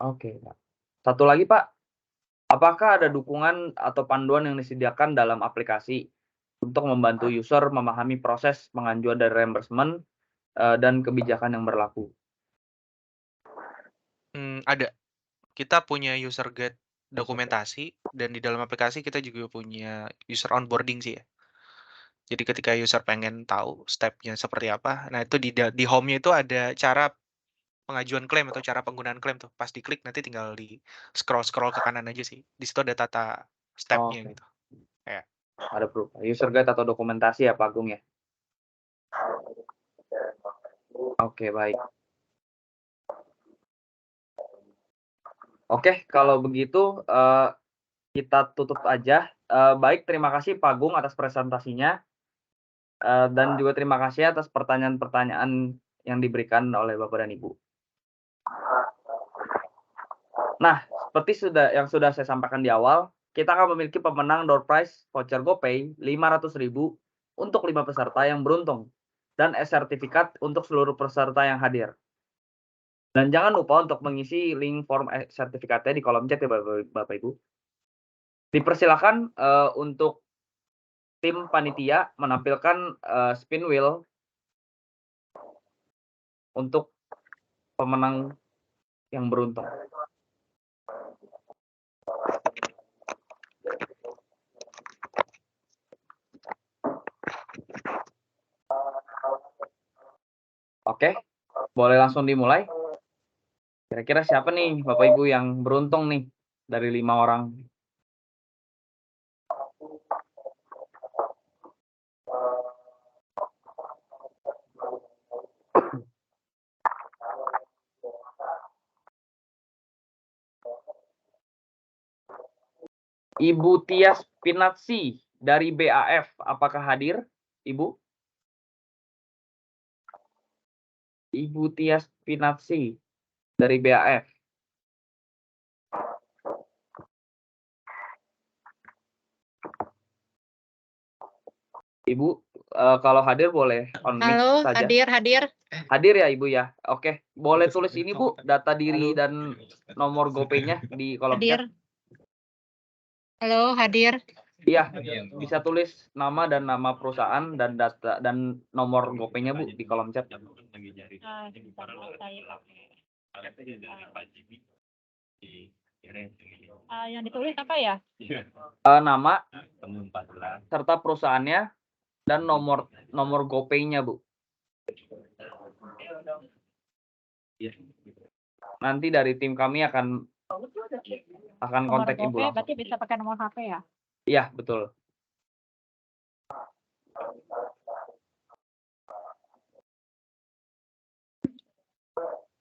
oke Pak. Satu lagi Pak, apakah ada dukungan atau panduan yang disediakan dalam aplikasi untuk membantu user memahami proses pengajuan dari reimbursement, dan kebijakan yang berlaku? Ada. Kita punya user guide dokumentasi dan di dalam aplikasi kita juga punya user onboarding sih ya. Jadi ketika user pengen tahu step-nya seperti apa, nah itu di home-nya itu ada cara pengajuan klaim atau cara penggunaan klaim tuh. Pas diklik nanti tinggal di-scroll-scroll ke kanan aja sih. Di situ ada tata step-nya Oke, gitu. Kayak ada berupa user guide atau dokumentasi ya Pak Agung ya? Oke, baik. Oke, kalau begitu, kita tutup aja. Baik, terima kasih Pak Agung atas presentasinya, dan juga terima kasih atas pertanyaan-pertanyaan yang diberikan oleh Bapak dan Ibu. Nah, seperti sudah saya sampaikan di awal, kita akan memiliki pemenang door prize voucher GoPay 500.000 untuk 5 peserta yang beruntung, dan e-sertifikat untuk seluruh peserta yang hadir. Dan jangan lupa untuk mengisi link form sertifikatnya di kolom chat ya Bapak Ibu. Dipersilakan, untuk tim panitia menampilkan, spin wheel untuk pemenang yang beruntung. Oke, boleh langsung dimulai. Kira-kira siapa nih Bapak Ibu yang beruntung nih dari 5 orang? Ibu Tias Pinatsi dari BAF, apakah hadir, Ibu? Ibu Tias Pinatsi dari BAF. Ibu, kalau hadir boleh on mic Halo, saja. hadir. Hadir ya Ibu ya? Oke, boleh tulis ini Bu, data diri dan nomor GoPay-nya di kolom chat. Hadir. Halo, hadir. Iya, bisa tulis nama dan nama perusahaan dan data dan nomor GoPay-nya Bu di kolom chat. Yang ditulis apa ya? Nama serta perusahaannya dan nomor GoPay-nya Bu. Nanti dari tim kami akan Nomor kontak Ibu GoPay langsung. berarti bisa pakai nomor HP ya? Iya, betul.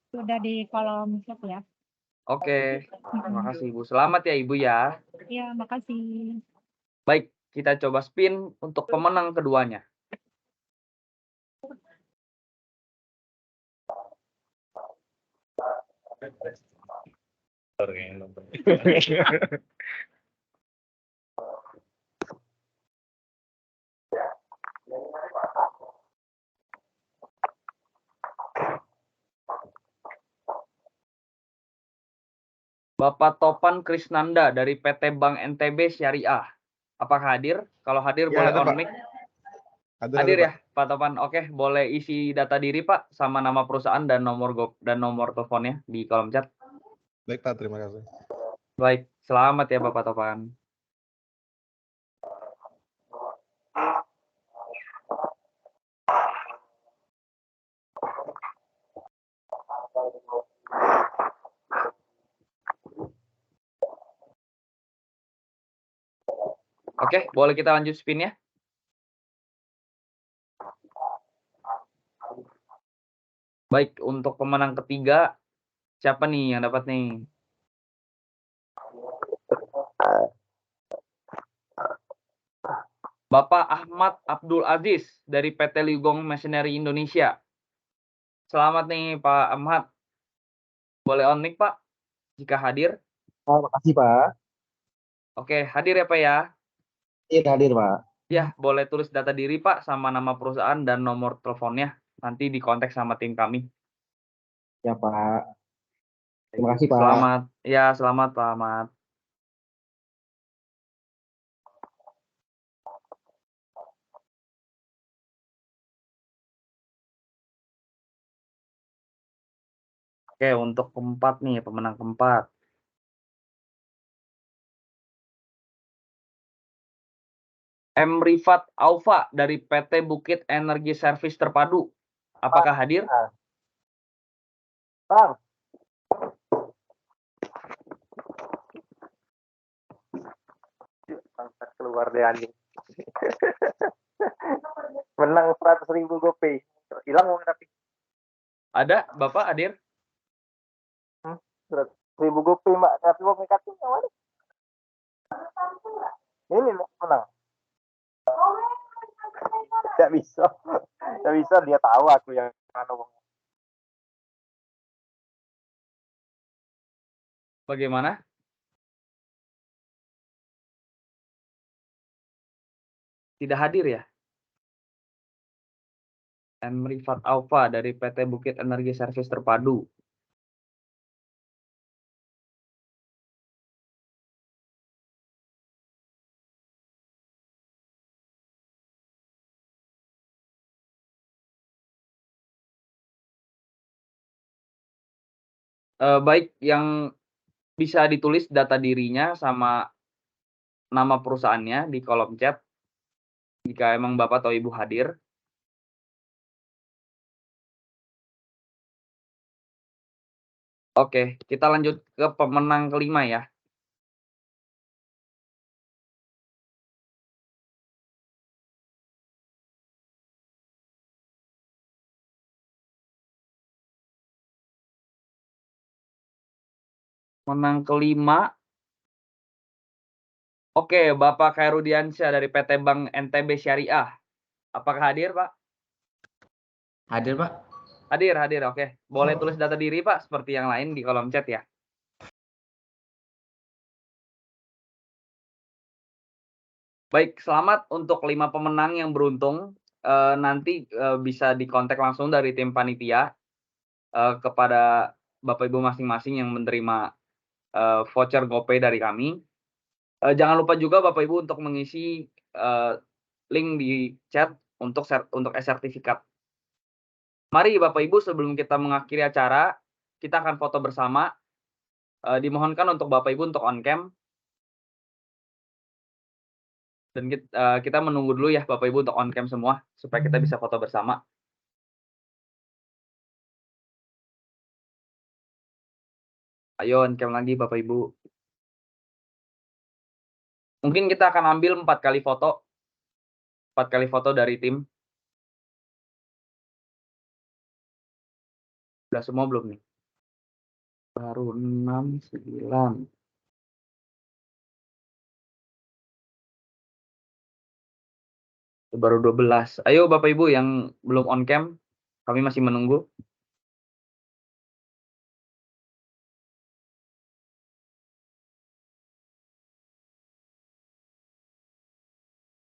Sudah di kolom chat ya? Oke, terima kasih Ibu. Selamat ya Ibu ya. Iya, makasih. Baik, kita coba spin untuk pemenang keduanya. Bapak Topan Krisnanda dari PT Bank NTB Syariah. Apakah hadir? Kalau hadir Ya, boleh ada, on Pak. mic. Ada, Hadir Pak. ya, Pak Topan. Oke, boleh isi data diri Pak sama nama perusahaan dan nomor teleponnya di kolom chat. Baik, Pak. Terima kasih. Baik, selamat ya Bapak Topan. Oke, boleh kita lanjut spin ya. Baik, untuk pemenang ketiga, siapa nih yang dapat nih? Bapak Ahmad Abdul Aziz dari PT Ligong Machinery Indonesia. Selamat nih Pak Ahmad. Boleh on mic Pak, jika hadir. Terima kasih, Pak. Oke, hadir ya Pak ya. Iya, hadir, Pak. Ya, boleh tulis data diri Pak sama nama perusahaan dan nomor teleponnya. Nanti dikontak sama tim kami. Ya, Pak. Terima kasih, Pak. Selamat. Ya, selamat Pak Ahmad. Oke, untuk keempat nih, pemenang keempat. M. Rifat Aufa dari PT Bukit Energi Service Terpadu. Apakah hadir? Bang. Bangsat keluar deh anjing. Menang 100.000 GoPay. Hilang uang tapi. Ada, Bapak hadir? 100.000 GoPay, Mbak. Tapi mau ngikatnya yang mana? Ini menang. Tidak bisa. Tidak bisa, dia tahu aku yang mana uang. Bagaimana? Tidak hadir ya? M. Rifat Aufa dari PT Bukit Energi Service Terpadu. Baik, yang bisa ditulis data dirinya sama nama perusahaannya di kolom chat. Jika emang Bapak atau Ibu hadir. Oke, kita lanjut ke pemenang kelima ya. Pemenang kelima. Oke, Bapak Khairudiansyah dari PT Bank NTB Syariah. Apakah hadir, Pak? Hadir, Pak. Hadir. Oke. Boleh tulis data diri, Pak, seperti yang lain di kolom chat ya. Baik, selamat untuk 5 pemenang yang beruntung. Nanti, bisa dikontak langsung dari tim panitia, kepada Bapak Ibu masing-masing yang menerima, voucher GoPay dari kami. Jangan lupa juga Bapak Ibu untuk mengisi, link di chat untuk e-sertifikat. Mari Bapak Ibu sebelum kita mengakhiri acara, kita akan foto bersama. Dimohonkan untuk Bapak Ibu untuk on cam. Dan kita menunggu dulu ya Bapak Ibu untuk on cam semua, supaya kita bisa foto bersama. Ayo on cam lagi Bapak Ibu. Mungkin kita akan ambil 4 kali foto. 4 kali foto dari tim. Udah semua belum nih? Baru 6, 9. Baru 12. Ayo Bapak Ibu yang belum on cam, kami masih menunggu.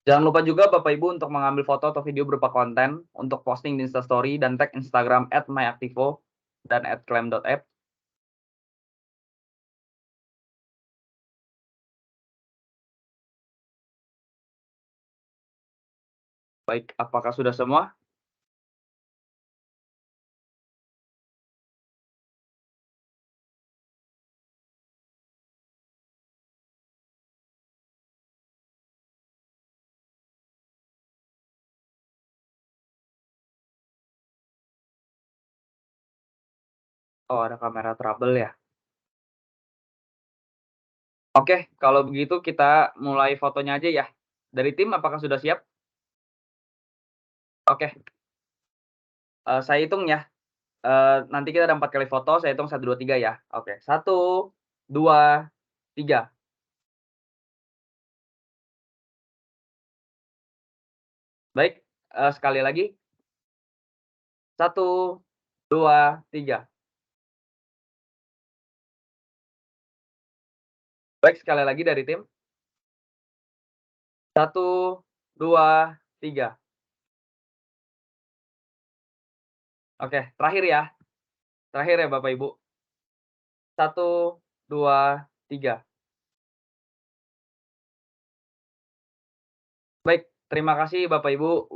Jangan lupa juga Bapak Ibu untuk mengambil foto atau video berupa konten untuk posting di Instastory dan tag Instagram @myaktivo dan @claim.app. Baik, apakah sudah semua? Oh, ada kamera trouble ya? Oke, kalau begitu kita mulai fotonya aja ya. Dari tim apakah sudah siap? Oke. Saya hitung ya. Nanti kita ada 4 kali foto, saya hitung 1, 2, 3 ya. Oke, 1, 2, 3. Baik, sekali lagi. 1, 2, 3. Baik, sekali lagi dari tim. 1, 2, 3. Oke, terakhir ya. Terakhir ya Bapak Ibu. 1, 2, 3. Baik, terima kasih Bapak Ibu,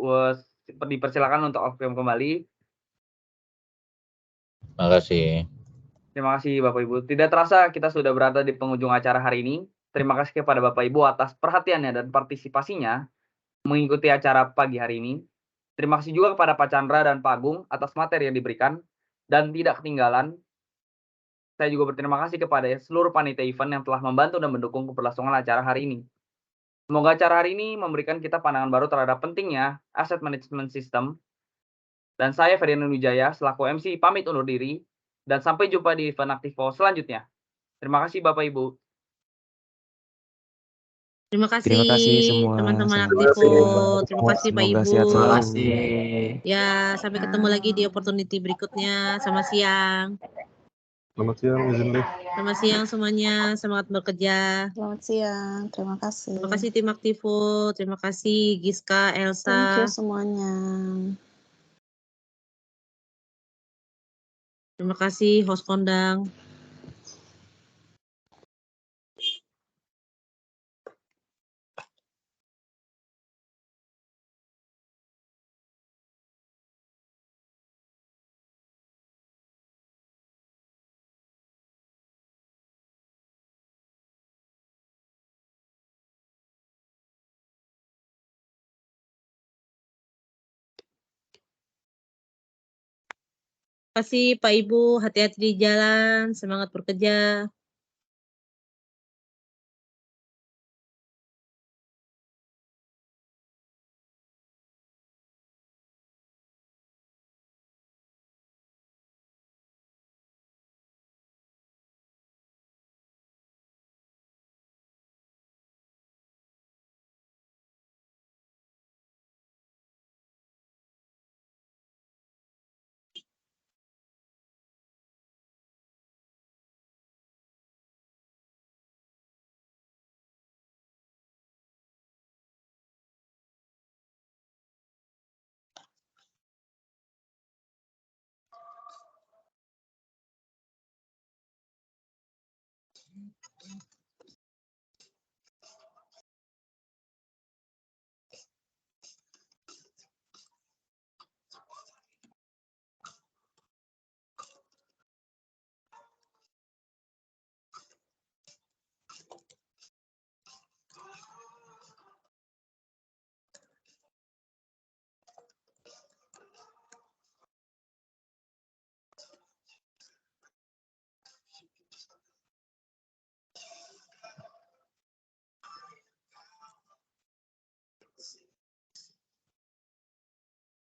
dipersilakan untuk off cam kembali. Makasih. Terima kasih Bapak Ibu. Tidak terasa kita sudah berada di penghujung acara hari ini. Terima kasih kepada Bapak Ibu atas perhatiannya dan partisipasinya mengikuti acara pagi hari ini. Terima kasih juga kepada Pak Chandra dan Pak Agung atas materi yang diberikan. Dan tidak ketinggalan, saya juga berterima kasih kepada seluruh panitia event yang telah membantu dan mendukung keberlangsungan acara hari ini. Semoga acara hari ini memberikan kita pandangan baru terhadap pentingnya asset management system. Dan saya Ferdinand Wijaya selaku MC pamit undur diri. Dan sampai jumpa di event Aktivo selanjutnya. Terima kasih Bapak Ibu. Terima Terima kasih kasih semua. teman-teman Sampai Aktivo. jumpa. Terima kasih Pak Semoga Ibu. sehat Terima selalu. kasih. Ya, sampai ketemu lagi di opportunity berikutnya. Selamat siang. Selamat siang, izin deh. Selamat siang semuanya. Semangat bekerja. Selamat siang. Terima kasih. Terima kasih tim Aktivo. Terima kasih Giska, Thank you Elsa. semuanya. Terima kasih host kondang. Terima kasih Pak Ibu. Hati-hati di jalan. Semangat bekerja.